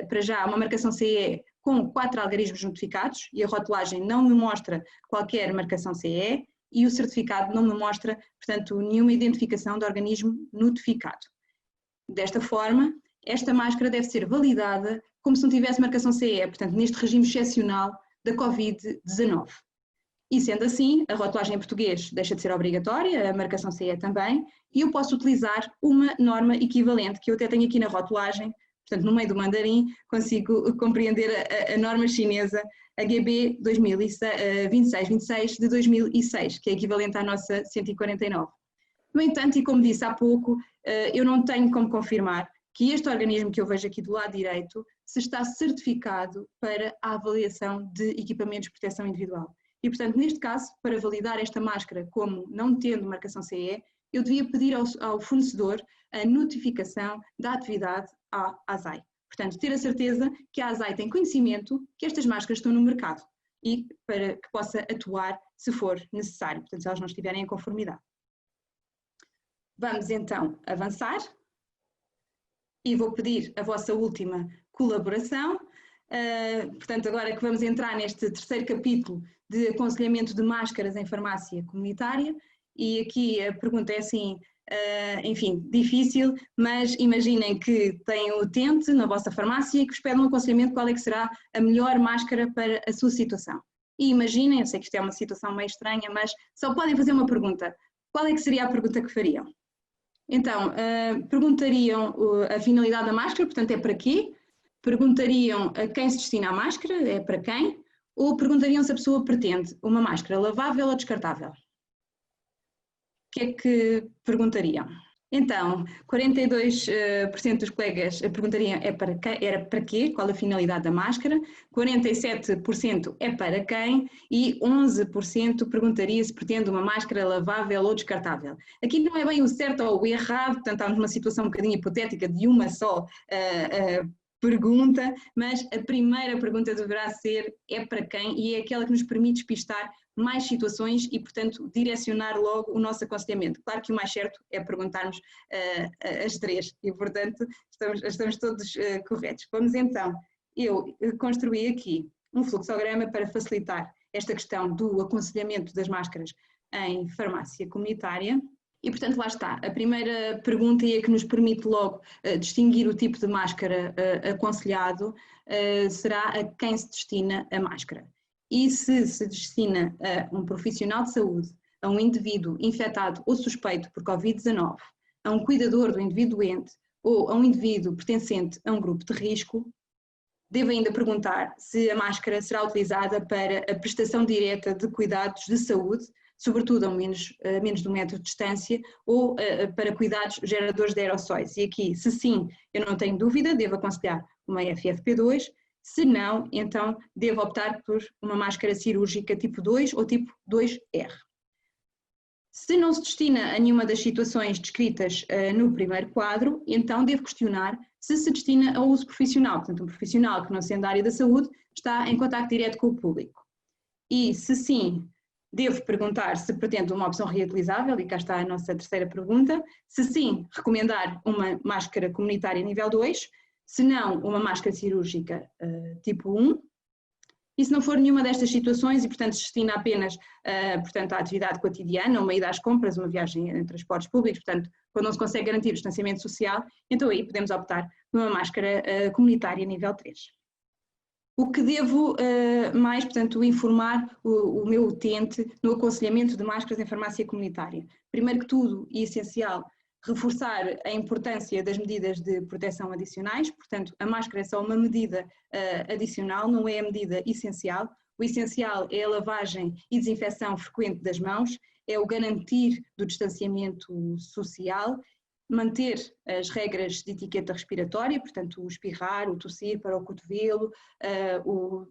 para já, uma marcação CE com 4 algarismos notificados e a rotulagem não me mostra qualquer marcação CE e o certificado não me mostra, portanto, nenhuma identificação de organismo notificado. Desta forma, esta máscara deve ser validada como se não tivesse marcação CE, portanto, neste regime excepcional da Covid-19. E sendo assim, a rotulagem em português deixa de ser obrigatória, a marcação CE também, e eu posso utilizar uma norma equivalente, que eu até tenho aqui na rotulagem, portanto, no meio do mandarim, consigo compreender a norma chinesa, a GB 2626 de 2006, que é equivalente à nossa 149. No entanto, e como disse há pouco, eu não tenho como confirmar que este organismo que eu vejo aqui do lado direito se está certificado para a avaliação de equipamentos de proteção individual. E, portanto, neste caso, para validar esta máscara como não tendo marcação CE, eu devia pedir ao fornecedor a notificação da atividade à ASAI. Portanto, ter a certeza que a ASAI tem conhecimento que estas máscaras estão no mercado e para que possa atuar se for necessário, portanto, se elas não estiverem em conformidade. Vamos então avançar e vou pedir a vossa última colaboração. Portanto, agora que vamos entrar neste terceiro capítulo de aconselhamento de máscaras em farmácia comunitária, e aqui a pergunta é assim, enfim, difícil, mas imaginem que têm o utente na vossa farmácia e que vos pedem um aconselhamento qual é que será a melhor máscara para a sua situação. E imaginem, eu sei que isto é uma situação meio estranha, mas só podem fazer uma pergunta. Qual é que seria a pergunta que fariam? Então, perguntariam a finalidade da máscara, portanto, é para quê? Perguntariam a quem se destina a máscara, é para quem? Ou perguntariam se a pessoa pretende uma máscara lavável ou descartável? O que é que perguntariam? Então, 42% dos colegas perguntariam era para quê, qual a finalidade da máscara, 47% é para quem e 11% perguntaria se pretende uma máscara lavável ou descartável. Aqui não é bem o certo ou o errado, portanto estamos numa situação um bocadinho hipotética de uma só pergunta, mas a primeira pergunta deverá ser é para quem e é aquela que nos permite despistar mais situações e, portanto, direcionar logo o nosso aconselhamento. Claro que o mais certo é perguntarmos as três e, portanto, estamos todos corretos. Vamos então, eu construí aqui um fluxograma para facilitar esta questão do aconselhamento das máscaras em farmácia comunitária. E, portanto, lá está. A primeira pergunta e a que nos permite logo distinguir o tipo de máscara aconselhado será a quem se destina a máscara. E se destina a um profissional de saúde, a um indivíduo infectado ou suspeito por Covid-19, a um cuidador do indivíduo doente ou a um indivíduo pertencente a um grupo de risco, deve ainda perguntar se a máscara será utilizada para a prestação direta de cuidados de saúde, sobretudo a menos de 1 metro de distância, ou para cuidados geradores de aerossóis. E aqui, se sim, eu não tenho dúvida, devo aconselhar uma FFP2, se não, então devo optar por uma máscara cirúrgica tipo 2 ou tipo 2R. Se não se destina a nenhuma das situações descritas no primeiro quadro, então devo questionar se destina a uso profissional, portanto um profissional que não sendo da área da saúde está em contacto direto com o público. E se sim, devo perguntar se pretende uma opção reutilizável, e cá está a nossa terceira pergunta, se sim, recomendar uma máscara comunitária nível 2, se não, uma máscara cirúrgica tipo 1, e se não for nenhuma destas situações e, portanto, se destina apenas portanto, à atividade cotidiana, uma ida às compras, uma viagem em transportes públicos, portanto, quando não se consegue garantir o distanciamento social, então aí podemos optar por uma máscara comunitária nível 3. O que devo mais, portanto, informar o meu utente no aconselhamento de máscaras em farmácia comunitária? Primeiro que tudo, e essencial, reforçar a importância das medidas de proteção adicionais, portanto, a máscara é só uma medida adicional, não é a medida essencial. O essencial é a lavagem e desinfecção frequente das mãos, é o garantir do distanciamento social, manter as regras de etiqueta respiratória, portanto, o espirrar, o tossir para o cotovelo,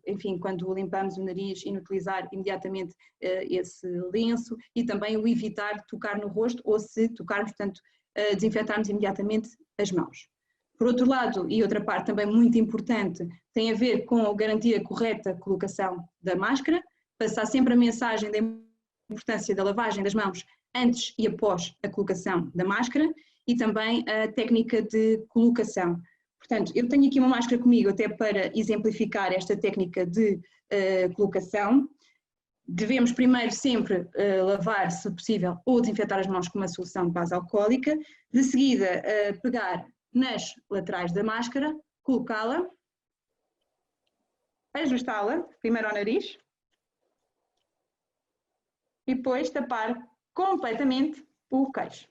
enfim, quando limpamos o nariz, inutilizar imediatamente esse lenço e também o evitar tocar no rosto ou se tocarmos, portanto, desinfetarmos imediatamente as mãos. Por outro lado, e outra parte também muito importante, tem a ver com garantir a correta colocação da máscara, passar sempre a mensagem da importância da lavagem das mãos antes e após a colocação da máscara e também a técnica de colocação. Portanto, eu tenho aqui uma máscara comigo até para exemplificar esta técnica de colocação. Devemos primeiro sempre lavar, se possível, ou desinfetar as mãos com uma solução de base alcoólica. De seguida, pegar nas laterais da máscara, colocá-la, ajustá-la, primeiro ao nariz, e depois tapar completamente o queixo.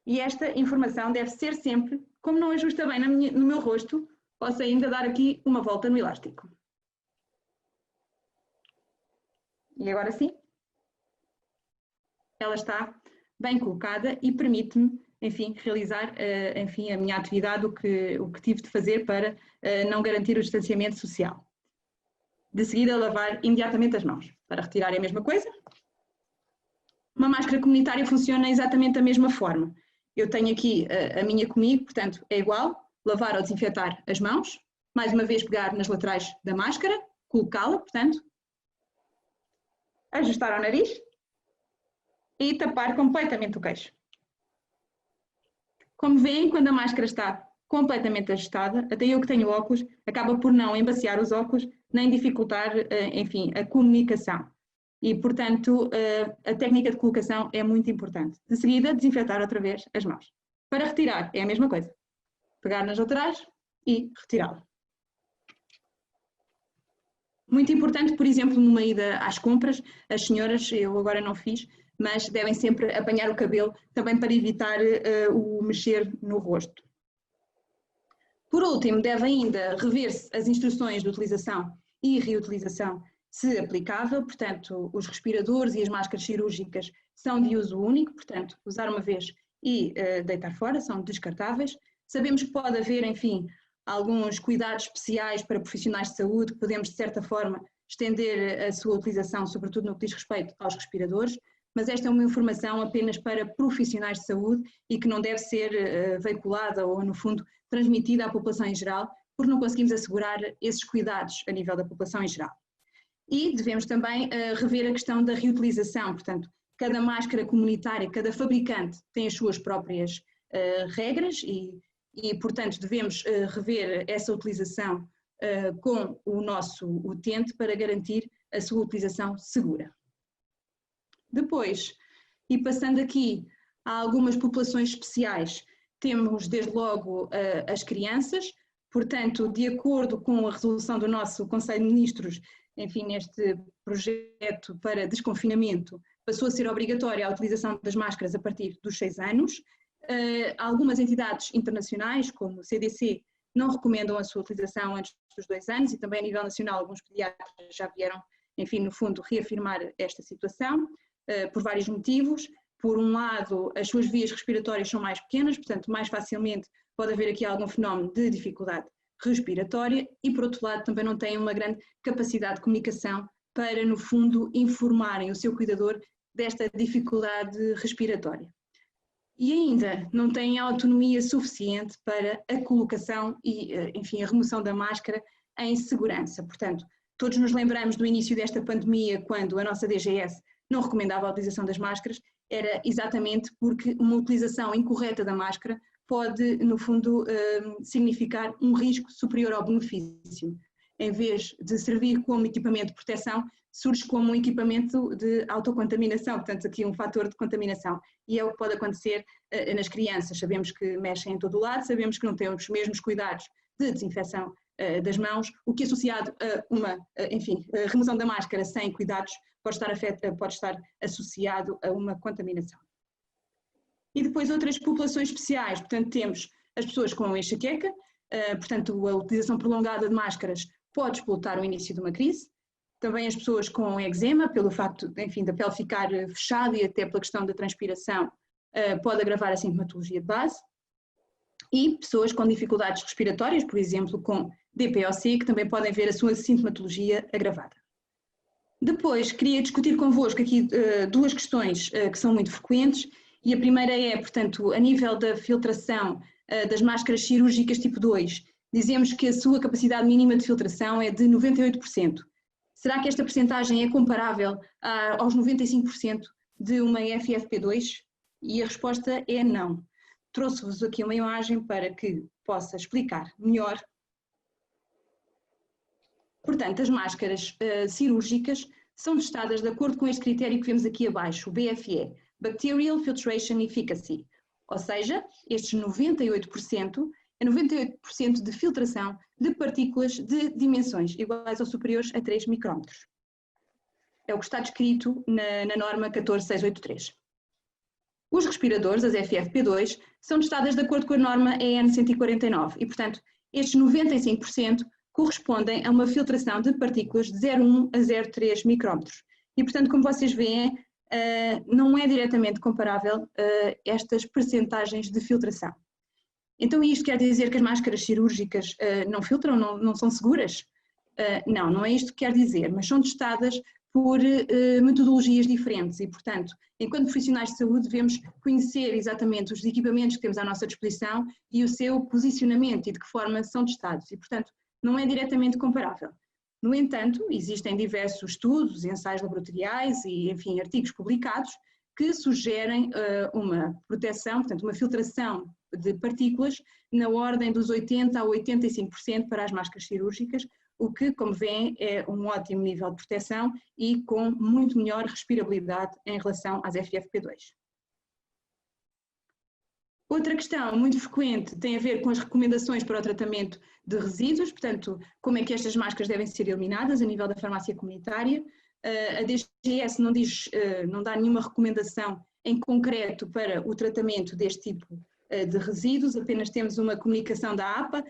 E esta informação deve ser sempre, como não ajusta bem no meu rosto, posso ainda dar aqui uma volta no elástico. E agora sim, ela está bem colocada e permite-me, enfim, realizar, enfim, a minha atividade, o que tive de fazer para não garantir o distanciamento social. De seguida, lavar imediatamente as mãos. Para retirar é a mesma coisa. Uma máscara comunitária funciona exatamente da mesma forma. Eu tenho aqui a minha comigo, portanto, é igual, lavar ou desinfetar as mãos, mais uma vez pegar nas laterais da máscara, colocá-la, portanto, ajustar ao nariz e tapar completamente o queixo. Como veem, quando a máscara está completamente ajustada, até eu que tenho óculos, acaba por não embaciar os óculos, nem dificultar, enfim, a comunicação. E, portanto, a técnica de colocação é muito importante. De seguida, desinfetar outra vez as mãos. Para retirar, é a mesma coisa. Pegar nas laterais e retirá-la. Muito importante, por exemplo, numa ida às compras, as senhoras, eu agora não fiz, mas devem sempre apanhar o cabelo, também para evitar o mexer no rosto. Por último, deve ainda rever-se as instruções de utilização e reutilização, se aplicável, portanto, os respiradores e as máscaras cirúrgicas são de uso único, portanto, usar uma vez e deitar fora, são descartáveis. Sabemos que pode haver, enfim, alguns cuidados especiais para profissionais de saúde, que podemos, de certa forma, estender a sua utilização, sobretudo no que diz respeito aos respiradores, mas esta é uma informação apenas para profissionais de saúde e que não deve ser veiculada ou, no fundo, transmitida à população em geral, porque não conseguimos assegurar esses cuidados a nível da população em geral. E devemos também rever a questão da reutilização, portanto, cada máscara comunitária, cada fabricante tem as suas próprias regras e, portanto, devemos rever essa utilização com o nosso utente para garantir a sua utilização segura. Depois, e passando aqui a algumas populações especiais, temos desde logo as crianças, portanto, de acordo com a resolução do nosso Conselho de Ministros, enfim, neste projeto para desconfinamento, passou a ser obrigatória a utilização das máscaras a partir dos 6 anos. Algumas entidades internacionais, como o CDC, não recomendam a sua utilização antes dos 2 anos e também a nível nacional alguns pediatras já vieram, enfim, no fundo, reafirmar esta situação, por vários motivos. Por um lado, as suas vias respiratórias são mais pequenas, portanto, mais facilmente pode haver aqui algum fenómeno de dificuldade respiratória e, por outro lado, também não têm uma grande capacidade de comunicação para, no fundo, informarem o seu cuidador desta dificuldade respiratória. E ainda não têm autonomia suficiente para a colocação e, enfim, a remoção da máscara em segurança. Portanto, todos nos lembramos do início desta pandemia, quando a nossa DGS não recomendava a utilização das máscaras, era exatamente porque uma utilização incorreta da máscara pode, no fundo, significar um risco superior ao benefício. Em vez de servir como equipamento de proteção, surge como um equipamento de autocontaminação, portanto aqui um fator de contaminação. E é o que pode acontecer nas crianças. Sabemos que mexem em todo o lado, sabemos que não têm os mesmos cuidados de desinfecção das mãos, o que associado a uma, enfim, a remoção da máscara sem cuidados pode estar associado a uma contaminação. E depois outras populações especiais, portanto temos as pessoas com enxaqueca, portanto a utilização prolongada de máscaras pode explotar o início de uma crise, também as pessoas com eczema, pelo facto, enfim, da pele ficar fechada e até pela questão da transpiração, pode agravar a sintomatologia de base, e pessoas com dificuldades respiratórias, por exemplo com DPOC, que também podem ver a sua sintomatologia agravada. Depois, queria discutir convosco aqui duas questões que são muito frequentes, e a primeira é, portanto, a nível da filtração das máscaras cirúrgicas tipo 2, dizemos que a sua capacidade mínima de filtração é de 98%. Será que esta percentagem é comparável aos 95% de uma FFP2? E a resposta é não. Trouxe-vos aqui uma imagem para que possa explicar melhor. Portanto, as máscaras cirúrgicas são testadas de acordo com este critério que vemos aqui abaixo, o BFE, Bacterial Filtration Efficacy, ou seja, estes 98% é 98% de filtração de partículas de dimensões iguais ou superiores a 3 micrômetros. É o que está descrito na norma 14683. Os respiradores, as FFP2, são testadas de acordo com a norma EN 149 e, portanto, estes 95% correspondem a uma filtração de partículas de 0,1 a 0,3 micrômetros. E, portanto, como vocês veem, não é diretamente comparável estas percentagens de filtração. Então isto quer dizer que as máscaras cirúrgicas não filtram, não são seguras? Não é isto que quer dizer, mas são testadas por metodologias diferentes e, portanto, enquanto profissionais de saúde devemos conhecer exatamente os equipamentos que temos à nossa disposição e o seu posicionamento e de que forma são testados e, portanto, não é diretamente comparável. No entanto, existem diversos estudos, ensaios laboratoriais e, enfim, artigos publicados que sugerem uma proteção, portanto, uma filtração de partículas na ordem dos 80% a 85% para as máscaras cirúrgicas, o que, como veem, é um ótimo nível de proteção e com muito melhor respirabilidade em relação às FFP2. Outra questão muito frequente tem a ver com as recomendações para o tratamento de resíduos, portanto, como é que estas máscaras devem ser eliminadas a nível da farmácia comunitária. A DGS não dá nenhuma recomendação em concreto para o tratamento deste tipo de resíduos, apenas temos uma comunicação da APA,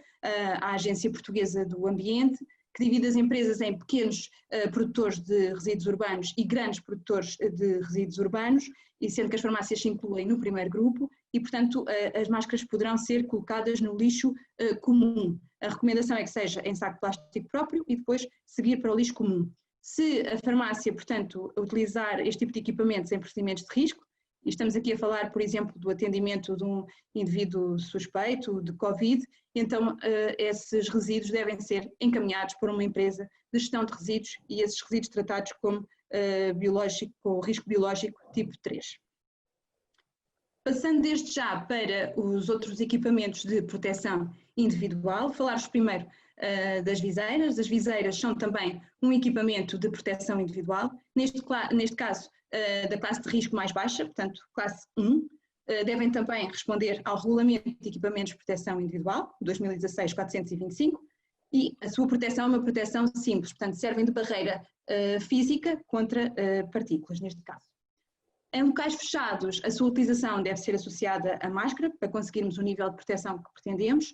a Agência Portuguesa do Ambiente, que divide as empresas em pequenos produtores de resíduos urbanos e grandes produtores de resíduos urbanos, e sendo que as farmácias se incluem no primeiro grupo, e portanto as máscaras poderão ser colocadas no lixo comum. A recomendação é que seja em saco de plástico próprio e depois seguir para o lixo comum. Se a farmácia, portanto, utilizar este tipo de equipamentos em procedimentos de risco, e estamos aqui a falar, por exemplo, do atendimento de um indivíduo suspeito de Covid, então esses resíduos devem ser encaminhados por uma empresa de gestão de resíduos e esses resíduos tratados como com risco biológico tipo 3. Passando desde já para os outros equipamentos de proteção individual, falar-vos primeiro das viseiras. As viseiras são também um equipamento de proteção individual, neste caso da classe de risco mais baixa, portanto classe 1, devem também responder ao Regulamento de Equipamentos de Proteção Individual, 2016-425, e a sua proteção é uma proteção simples, portanto servem de barreira física contra partículas, neste caso. Em locais fechados, a sua utilização deve ser associada à máscara, para conseguirmos o nível de proteção que pretendemos.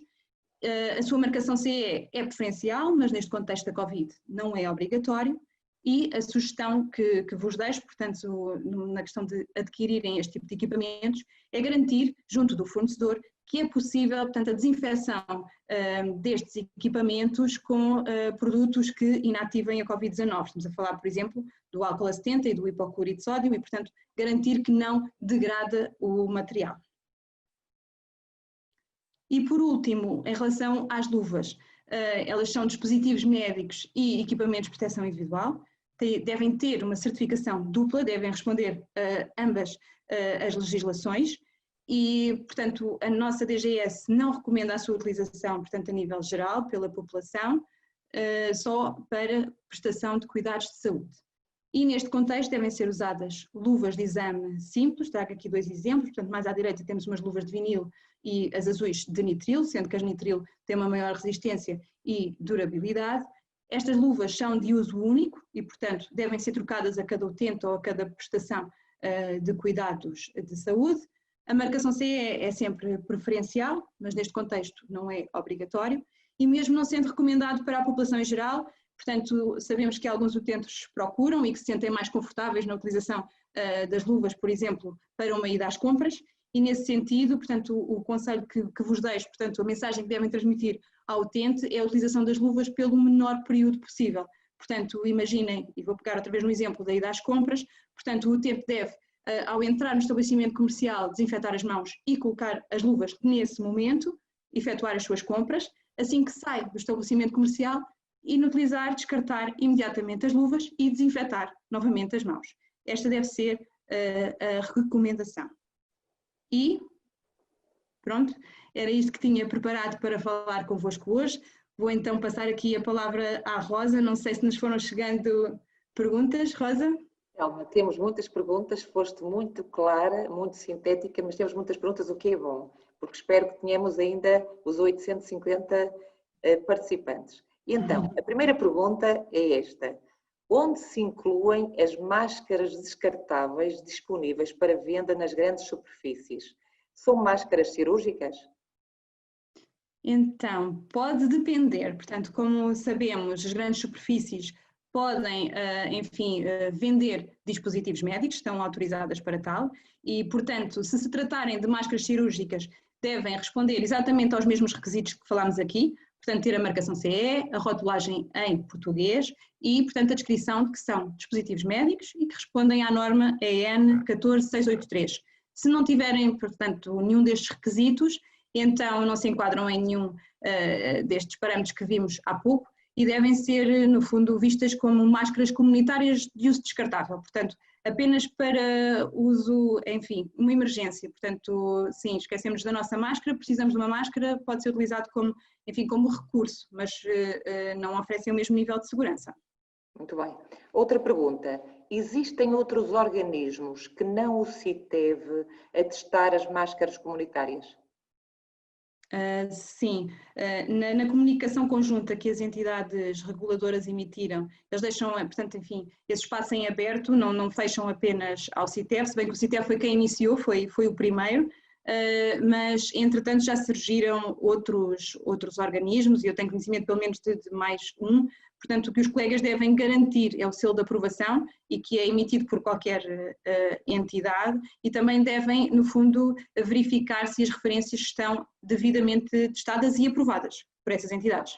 A sua marcação CE é preferencial, mas neste contexto da Covid não é obrigatório. E a sugestão que vos deixo, portanto, na questão de adquirirem este tipo de equipamentos, é garantir, junto do fornecedor, que é possível, portanto, a desinfecção destes equipamentos com produtos que inativem a Covid-19. Estamos a falar, por exemplo, do álcool a 70 e do hipoclorito de sódio e, portanto, garantir que não degrada o material. E, por último, em relação às luvas, elas são dispositivos médicos e equipamentos de proteção individual, devem ter uma certificação dupla, devem responder a ambas as legislações e, portanto, a nossa DGS não recomenda a sua utilização, portanto, a nível geral, pela população, só para prestação de cuidados de saúde. E neste contexto devem ser usadas luvas de exame simples, trago aqui dois exemplos, portanto, mais à direita temos umas luvas de vinil e as azuis de nitril, sendo que as nitril têm uma maior resistência e durabilidade. Estas luvas são de uso único e, portanto, devem ser trocadas a cada utente ou a cada prestação de cuidados de saúde. A marcação CE é sempre preferencial, mas neste contexto não é obrigatório e mesmo não sendo recomendado para a população em geral, portanto, sabemos que alguns utentes procuram e que se sentem mais confortáveis na utilização das luvas, por exemplo, para uma ida às compras e nesse sentido, portanto, o conselho que vos deixo, portanto, a mensagem que devem transmitir ao utente é a utilização das luvas pelo menor período possível. Portanto, imaginem, e vou pegar outra vez no exemplo da ida às compras, portanto, o utente deve, ao entrar no estabelecimento comercial, desinfetar as mãos e colocar as luvas nesse momento, efetuar as suas compras, assim que sai do estabelecimento comercial, inutilizar, descartar imediatamente as luvas e desinfetar novamente as mãos. Esta deve ser a recomendação. E, pronto, era isto que tinha preparado para falar convosco hoje. Vou então passar aqui a palavra à Rosa, não sei se nos foram chegando perguntas, Rosa? Elma, temos muitas perguntas, foste muito clara, muito sintética, mas temos muitas perguntas, o que é bom, porque espero que tenhamos ainda os 850 participantes. Então, a primeira pergunta é esta. Onde se incluem as máscaras descartáveis disponíveis para venda nas grandes superfícies? São máscaras cirúrgicas? Então, pode depender. Portanto, como sabemos, as grandes superfícies podem, enfim, vender dispositivos médicos, estão autorizadas para tal, e, portanto, se tratarem de máscaras cirúrgicas, devem responder exatamente aos mesmos requisitos que falámos aqui, portanto, ter a marcação CE, a rotulagem em português e, portanto, a descrição de que são dispositivos médicos e que respondem à norma EN 14683. Se não tiverem, portanto, nenhum destes requisitos, então não se enquadram em nenhum destes parâmetros que vimos há pouco e devem ser, no fundo, vistas como máscaras comunitárias de uso descartável, portanto, apenas para uso, enfim, uma emergência. Portanto, sim, esquecemos da nossa máscara, precisamos de uma máscara, pode ser utilizado como, enfim, como recurso, mas não oferecem o mesmo nível de segurança. Muito bem. Outra pergunta. Existem outros organismos que não o CITEV a testar as máscaras comunitárias? Sim, na comunicação conjunta que as entidades reguladoras emitiram, eles deixam, portanto, enfim, esse espaço em aberto, não fecham apenas ao CITEV, se bem que o CITEV foi quem iniciou, foi o primeiro, mas entretanto já surgiram outros organismos, e eu tenho conhecimento pelo menos de mais um. Portanto, o que os colegas devem garantir é o selo de aprovação e que é emitido por qualquer entidade, e também devem, no fundo, verificar se as referências estão devidamente testadas e aprovadas por essas entidades.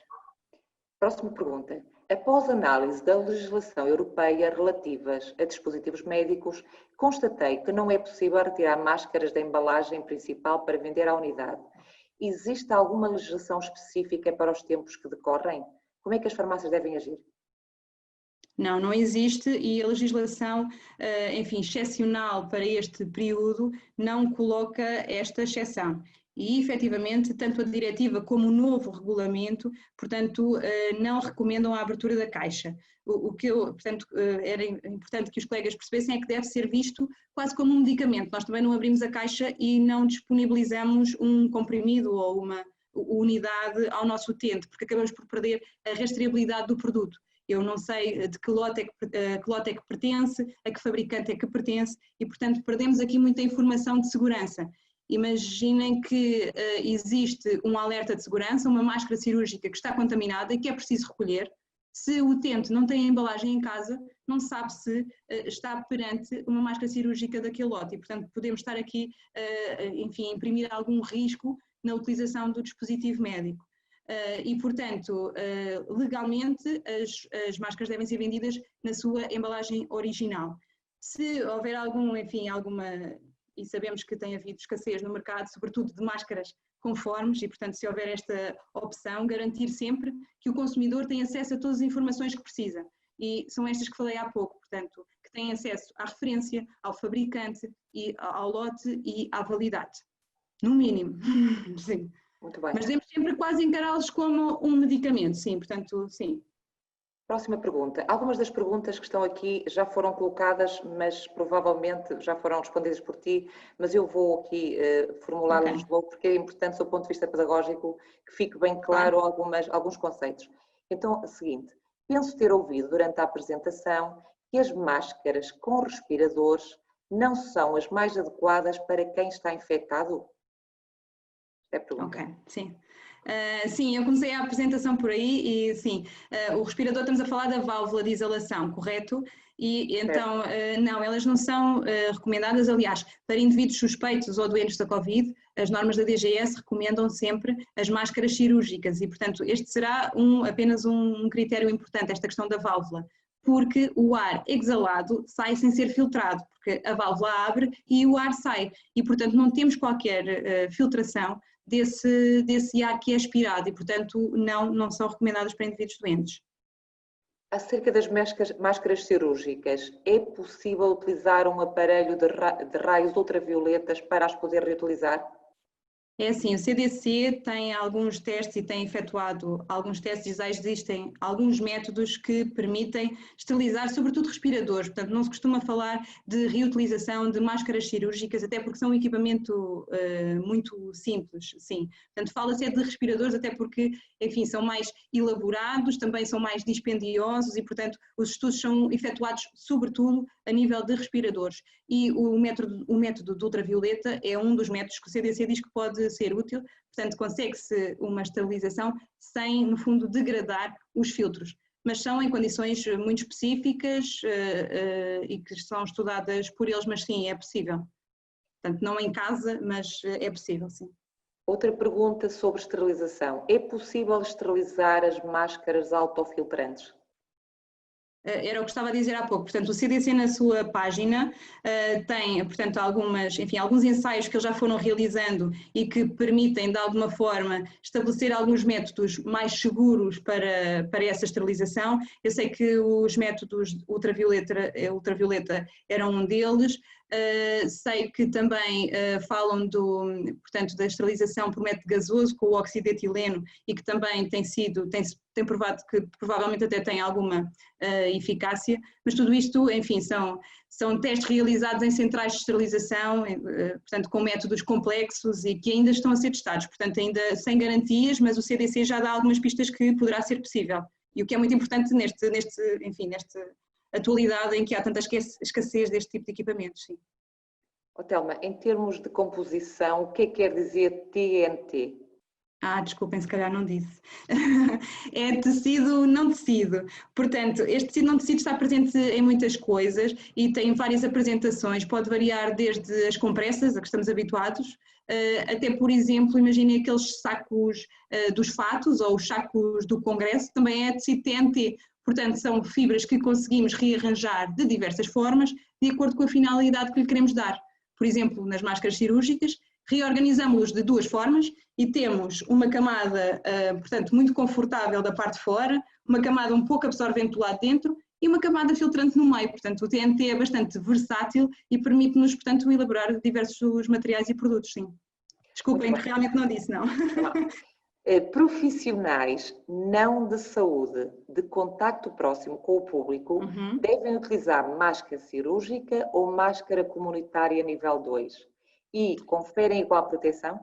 Próxima pergunta. Após análise da legislação europeia relativas a dispositivos médicos, constatei que não é possível retirar máscaras da embalagem principal para vender à unidade. Existe alguma legislação específica para os tempos que decorrem? Como é que as farmácias devem agir? Não existe, e a legislação, enfim, excepcional para este período não coloca esta exceção. E, efetivamente, tanto a diretiva como o novo regulamento, portanto, não recomendam a abertura da caixa. Portanto, era importante que os colegas percebessem é que deve ser visto quase como um medicamento. Nós também não abrimos a caixa e não disponibilizamos um comprimido ou uma unidade ao nosso utente, porque acabamos por perder a rastreabilidade do produto. Eu não sei de que lote é que pertence, a que fabricante é que pertence, e, portanto, perdemos aqui muita informação de segurança. Imaginem que existe um alerta de segurança, uma máscara cirúrgica que está contaminada e que é preciso recolher. Se o utente não tem a embalagem em casa, não sabe se está perante uma máscara cirúrgica daquele lote, e, portanto, podemos estar aqui, enfim, a imprimir algum risco na utilização do dispositivo médico. E, portanto, legalmente as máscaras devem ser vendidas na sua embalagem original. Se houver alguma, e sabemos que tem havido escassez no mercado, sobretudo de máscaras conformes, e, portanto, se houver esta opção, garantir sempre que o consumidor tem acesso a todas as informações que precisa. E são estas que falei há pouco, portanto, que têm acesso à referência, ao fabricante, e ao lote e à validade. No mínimo, sim. Muito bem. Mas devemos sempre quase encará-los como um medicamento, sim, portanto, sim. Próxima pergunta. Algumas das perguntas que estão aqui já foram colocadas, mas provavelmente já foram respondidas por ti, mas eu vou aqui formulá-las de novo, porque é importante, do ponto de vista pedagógico, que fique bem claro alguns conceitos. Então, a seguinte, penso ter ouvido durante a apresentação que as máscaras com respiradores não são as mais adequadas para quem está infectado? É a pergunta. Ok, sim. Sim, eu comecei a apresentação por aí e sim, o respirador, estamos a falar da válvula de exalação, correto? E então, não, elas não são recomendadas, aliás, para indivíduos suspeitos ou doentes da Covid, as normas da DGS recomendam sempre as máscaras cirúrgicas e, portanto, este será apenas um critério importante, esta questão da válvula, porque o ar exalado sai sem ser filtrado, porque a válvula abre e o ar sai e, portanto, não temos qualquer filtração desse ar que é expirado e, portanto, não são recomendadas para indivíduos doentes. Acerca das máscaras cirúrgicas, é possível utilizar um aparelho de raios ultravioletas para as poder reutilizar? É assim, o CDC tem alguns testes e tem efetuado alguns testes, já existem alguns métodos que permitem esterilizar, sobretudo respiradores, portanto não se costuma falar de reutilização de máscaras cirúrgicas, até porque são um equipamento muito simples, sim. Portanto fala-se de respiradores, até porque, enfim, são mais elaborados, também são mais dispendiosos e, portanto, os estudos são efetuados sobretudo a nível de respiradores. E o método de ultravioleta é um dos métodos que o CDC diz que pode ser útil, portanto consegue-se uma esterilização sem, no fundo, degradar os filtros, mas são em condições muito específicas e que são estudadas por eles, mas sim, é possível. Portanto, não em casa, mas é possível, sim. Outra pergunta sobre esterilização. É possível esterilizar as máscaras autofiltrantes? era o que estava a dizer há pouco. Portanto, o CDC na sua página tem, portanto, alguns ensaios que eles já foram realizando e que permitem, de alguma forma, estabelecer alguns métodos mais seguros para essa esterilização. Eu sei que os métodos ultravioleta eram um deles. Sei que também falam portanto, da esterilização por método gasoso com o óxido de etileno e que também tem provado que provavelmente até tem alguma eficácia, mas tudo isto, enfim, são testes realizados em centrais de esterilização, portanto, com métodos complexos e que ainda estão a ser testados, portanto, ainda sem garantias, mas o CDC já dá algumas pistas que poderá ser possível. E o que é muito importante nesta atualidade em que há tanta escassez deste tipo de equipamentos, sim. Telma, em termos de composição, o que é que quer dizer TNT? Desculpem, se calhar não disse. É tecido não tecido. Portanto, este tecido não tecido está presente em muitas coisas e tem várias apresentações. Pode variar desde as compressas, a que estamos habituados, até, por exemplo, imaginem aqueles sacos dos fatos ou os sacos do congresso, também é tecido TNT. Portanto, são fibras que conseguimos rearranjar de diversas formas, de acordo com a finalidade que lhe queremos dar. Por exemplo, nas máscaras cirúrgicas, reorganizamos-los de duas formas e temos uma camada, portanto, muito confortável da parte de fora, uma camada um pouco absorvente do lado de dentro e uma camada filtrante no meio. Portanto, o TNT é bastante versátil e permite-nos, portanto, elaborar diversos materiais e produtos, sim. Desculpem, realmente não disse, não. Profissionais não de saúde, de contacto próximo com o público, devem utilizar máscara cirúrgica ou máscara comunitária nível 2 e conferem igual proteção?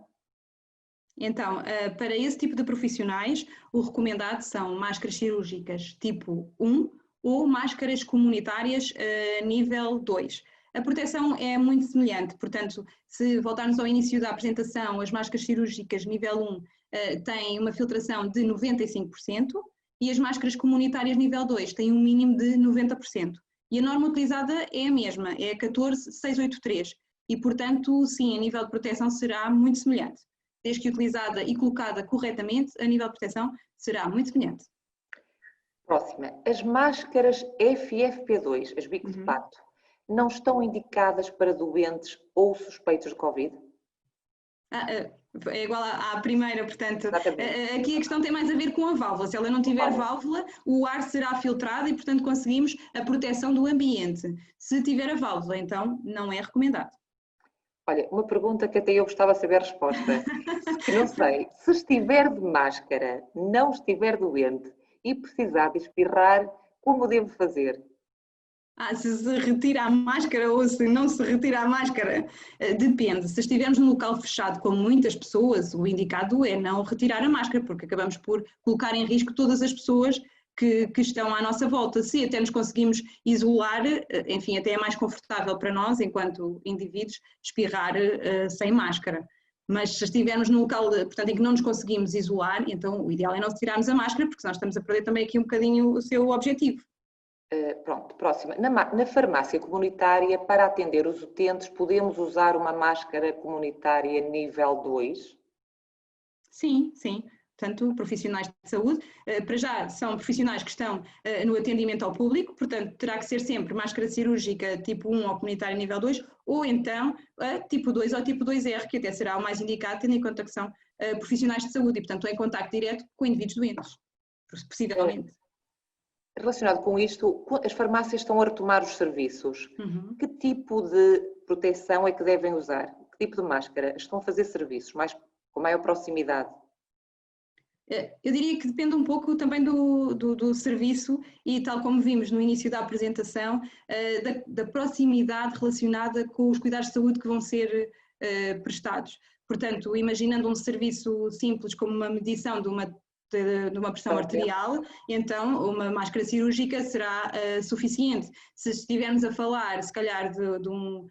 Então, para esse tipo de profissionais, o recomendado são máscaras cirúrgicas tipo 1 ou máscaras comunitárias nível 2. A proteção é muito semelhante, portanto, se voltarmos ao início da apresentação, as máscaras cirúrgicas nível 1 têm uma filtração de 95% e as máscaras comunitárias nível 2 têm um mínimo de 90%. E a norma utilizada é a mesma, é a 14683 e, portanto, sim, a nível de proteção será muito semelhante. Desde que utilizada e colocada corretamente, a nível de proteção será muito semelhante. Próxima, as máscaras FFP2, as bico de pato, não estão indicadas para doentes ou suspeitos de Covid? É igual à primeira, portanto, Exatamente. aqui a questão tem mais a ver com a válvula. Se ela não tiver válvula, o ar será filtrado e, portanto, conseguimos a proteção do ambiente. Se tiver a válvula, então, não é recomendado. Olha, uma pergunta que até eu gostava de saber a resposta. Não sei, se estiver de máscara, não estiver doente e precisar de espirrar, como devo fazer? Se retira a máscara ou se não se retira a máscara, depende. Se estivermos num local fechado com muitas pessoas, o indicado é não retirar a máscara, porque acabamos por colocar em risco todas as pessoas que estão à nossa volta. Se até nos conseguimos isolar, enfim, até é mais confortável para nós, enquanto indivíduos, espirrar sem máscara. Mas se estivermos num local, portanto, em que não nos conseguimos isolar, então o ideal é não tirarmos a máscara, porque nós estamos a perder também aqui um bocadinho o seu objetivo. Pronto, próxima. Na farmácia comunitária, para atender os utentes, podemos usar uma máscara comunitária nível 2? Sim, sim. Portanto, profissionais de saúde, para já são profissionais que estão no atendimento ao público, portanto, terá que ser sempre máscara cirúrgica tipo 1 ou comunitária nível 2, ou então tipo 2 ou tipo 2R, que até será o mais indicado, tendo em conta que são profissionais de saúde e, portanto, em contacto direto com indivíduos doentes, possivelmente. Relacionado com isto, as farmácias estão a retomar os serviços. Que tipo de proteção é que devem usar? Que tipo de máscara? Estão a fazer serviços com maior proximidade? Eu diria que depende um pouco também do serviço e, tal como vimos no início da apresentação, da proximidade relacionada com os cuidados de saúde que vão ser prestados. Portanto, imaginando um serviço simples como uma medição de uma pressão arterial, então uma máscara cirúrgica será suficiente. Se estivermos a falar, se calhar, de um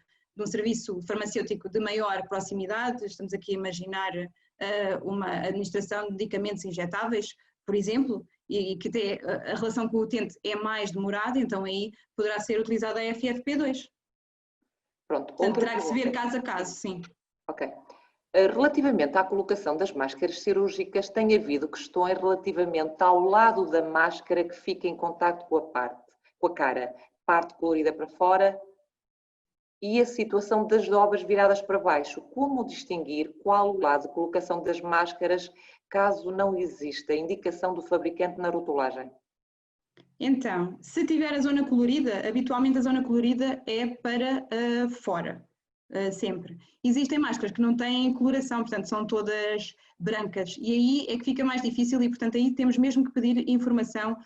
serviço farmacêutico de maior proximidade, estamos aqui a imaginar uma administração de medicamentos injetáveis, por exemplo, e que até a relação com o utente é mais demorada, então aí poderá ser utilizada a FFP2. Pronto, portanto, terá que se ver caso a caso, sim. Ok. Relativamente à colocação das máscaras cirúrgicas, tem havido questões relativamente ao lado da máscara que fica em contacto com com a cara, parte colorida para fora, e a situação das dobras viradas para baixo. Como distinguir qual o lado de colocação das máscaras caso não exista a indicação do fabricante na rotulagem? Então, se tiver a zona colorida, habitualmente a zona colorida é para fora, sempre. Existem máscaras que não têm coloração, portanto são todas brancas, e aí é que fica mais difícil e, portanto, aí temos mesmo que pedir informação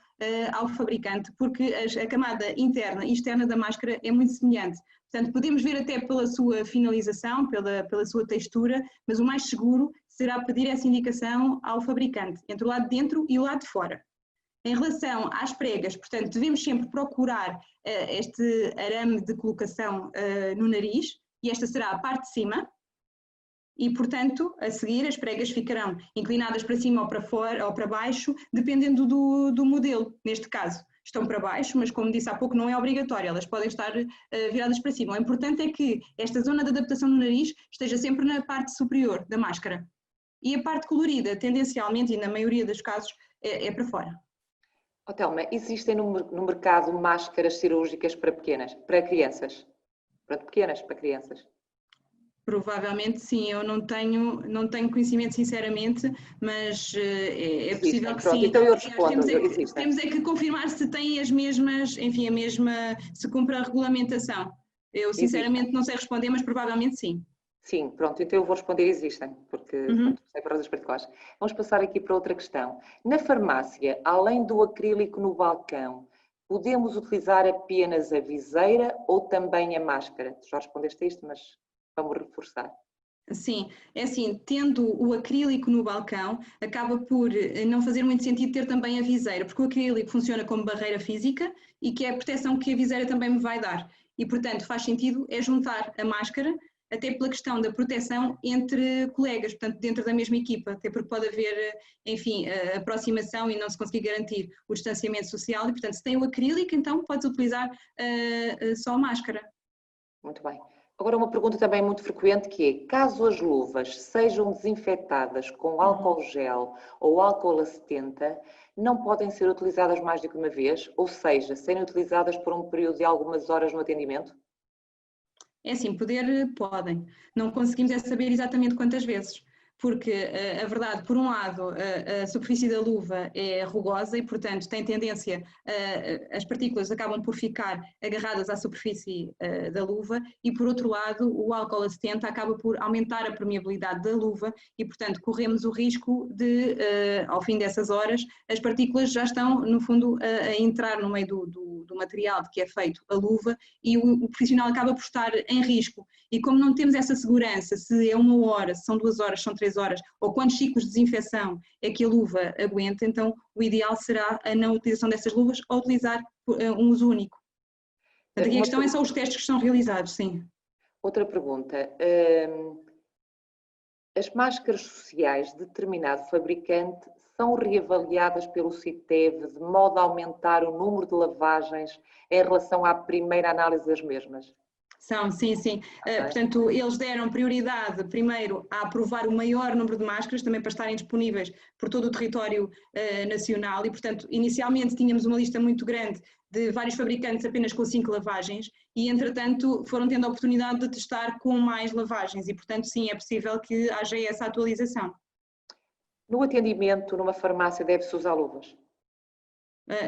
ao fabricante, porque a camada interna e externa da máscara é muito semelhante. Portanto, podemos ver até pela sua finalização, pela sua textura, mas o mais seguro será pedir essa indicação ao fabricante, entre o lado de dentro e o lado de fora. Em relação às pregas, portanto, devemos sempre procurar este arame de colocação no nariz, e esta será a parte de cima, e, portanto, a seguir as pregas ficarão inclinadas para cima ou para fora ou para baixo, dependendo do modelo, neste caso. Estão para baixo, mas como disse há pouco, não é obrigatório, elas podem estar viradas para cima. O importante é que esta zona de adaptação no nariz esteja sempre na parte superior da máscara. E a parte colorida, tendencialmente, e na maioria dos casos, é para fora. Oh, Telma, existem no mercado máscaras cirúrgicas para crianças? Pronto, pequenas para crianças. Provavelmente sim, eu não tenho conhecimento sinceramente, mas é possível que pronto, sim. então eu respondo, temos é que confirmar se têm as mesmas, enfim, se cumpre a regulamentação. Eu sinceramente não sei responder, mas provavelmente sim. Sim, pronto, então eu vou responder existem, porque sei para razões particulares. Vamos passar aqui para outra questão. Na farmácia, além do acrílico no balcão, podemos utilizar apenas a viseira ou também a máscara? Tu já respondeste a isto, mas vamos reforçar. Sim, é assim, tendo o acrílico no balcão, acaba por não fazer muito sentido ter também a viseira, porque o acrílico funciona como barreira física e que é a proteção que a viseira também me vai dar. E, portanto, faz sentido é juntar a máscara, até pela questão da proteção entre colegas, portanto, dentro da mesma equipa, até porque pode haver, enfim, aproximação e não se conseguir garantir o distanciamento social e, portanto, se tem o acrílico, então pode utilizar só a máscara. Muito bem. Agora uma pergunta também muito frequente que é, caso as luvas sejam desinfetadas com álcool gel ou álcool a 70, não podem ser utilizadas mais do que uma vez, ou seja, serem utilizadas por um período de algumas horas no atendimento? É assim, podem. Não conseguimos é saber exatamente quantas vezes, porque a verdade, por um lado, a superfície da luva é rugosa e, portanto, tem tendência, as partículas acabam por ficar agarradas à superfície da luva e, por outro lado, o álcool a 70 acaba por aumentar a permeabilidade da luva e, portanto, corremos o risco de, ao fim dessas horas, as partículas já estão, no fundo, a entrar no meio do material de que é feito a luva e o profissional acaba por estar em risco. E como não temos essa segurança, se é 1 hora, se são 2 horas, são 3 horas, ou quantos ciclos de desinfecção é que a luva aguenta, então o ideal será a não utilização dessas luvas ou utilizar um uso único. Portanto, aqui a questão é só os testes que estão realizados, sim. Outra pergunta. As máscaras sociais de determinado fabricante são reavaliadas pelo CITEV de modo a aumentar o número de lavagens em relação à primeira análise das mesmas? São, sim. Okay. Portanto, eles deram prioridade primeiro a aprovar o maior número de máscaras, também para estarem disponíveis por todo o território nacional e, portanto, inicialmente tínhamos uma lista muito grande de vários fabricantes apenas com 5 lavagens e, entretanto, foram tendo a oportunidade de testar com mais lavagens e, portanto, sim, é possível que haja essa atualização. No atendimento, numa farmácia, deve-se usar luvas?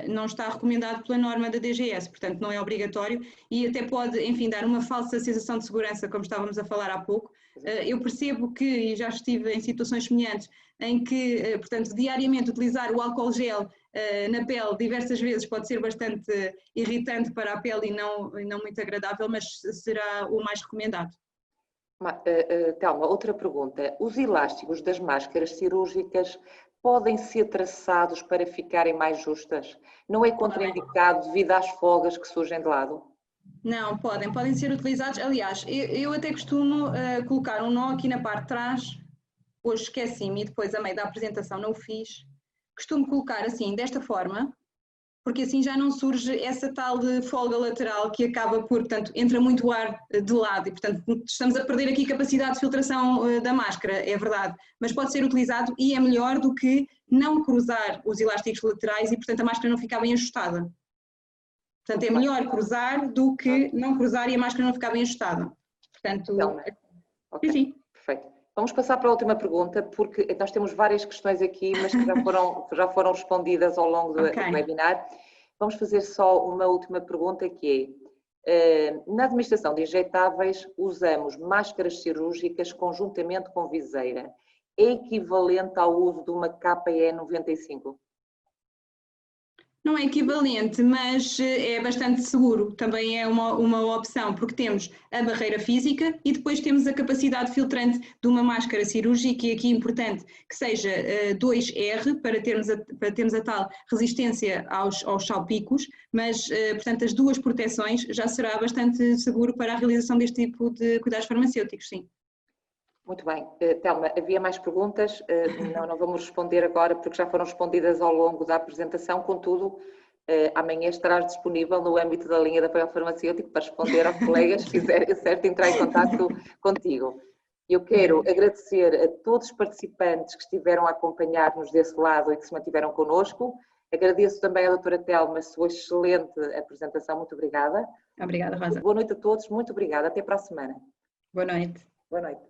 Não está recomendado pela norma da DGS, portanto não é obrigatório e até pode, enfim, dar uma falsa sensação de segurança, como estávamos a falar há pouco. Eu percebo que, e já estive em situações semelhantes, em que, portanto, diariamente utilizar o álcool gel na pele diversas vezes pode ser bastante irritante para a pele e não muito agradável, mas será o mais recomendado. Telma, outra pergunta. Os elásticos das máscaras cirúrgicas podem ser traçados para ficarem mais justas? Não é contraindicado devido às folgas que surgem de lado? Não, podem ser utilizados. Aliás, eu até costumo colocar um nó aqui na parte de trás, hoje esqueci-me e depois a meio da apresentação não o fiz. Costumo colocar assim, desta forma, porque assim já não surge essa tal de folga lateral que acaba por, portanto, entra muito ar de lado e, portanto, estamos a perder aqui capacidade de filtração da máscara, é verdade, mas pode ser utilizado e é melhor do que não cruzar os elásticos laterais e, portanto, a máscara não ficar bem ajustada. Portanto, é melhor cruzar do que não cruzar e a máscara não ficar bem ajustada. Portanto, okay. Sim. Perfeito. Vamos passar para a última pergunta, porque nós temos várias questões aqui, mas que já foram respondidas ao longo do webinar. Vamos fazer só uma última pergunta, que é, na administração de injetáveis, usamos máscaras cirúrgicas conjuntamente com viseira. É equivalente ao uso de uma KPE95? Não é equivalente, mas é bastante seguro. Também é uma opção, porque temos a barreira física e depois temos a capacidade filtrante de uma máscara cirúrgica, e aqui é importante que seja 2R para termos a tal resistência aos salpicos, mas, portanto, as duas proteções já será bastante seguro para a realização deste tipo de cuidados farmacêuticos, sim. Muito bem. Telma, havia mais perguntas? Não vamos responder agora porque já foram respondidas ao longo da apresentação, contudo, amanhã estarás disponível no âmbito da linha de apoio farmacêutico para responder aos colegas que fizerem certo entrar em contato contigo. Eu quero agradecer a todos os participantes que estiveram a acompanhar-nos desse lado e que se mantiveram connosco. Agradeço também à doutora Telma a sua excelente apresentação. Muito obrigada. Obrigada, Rosa. Boa noite a todos. Muito obrigada. Até para a semana. Boa noite. Boa noite.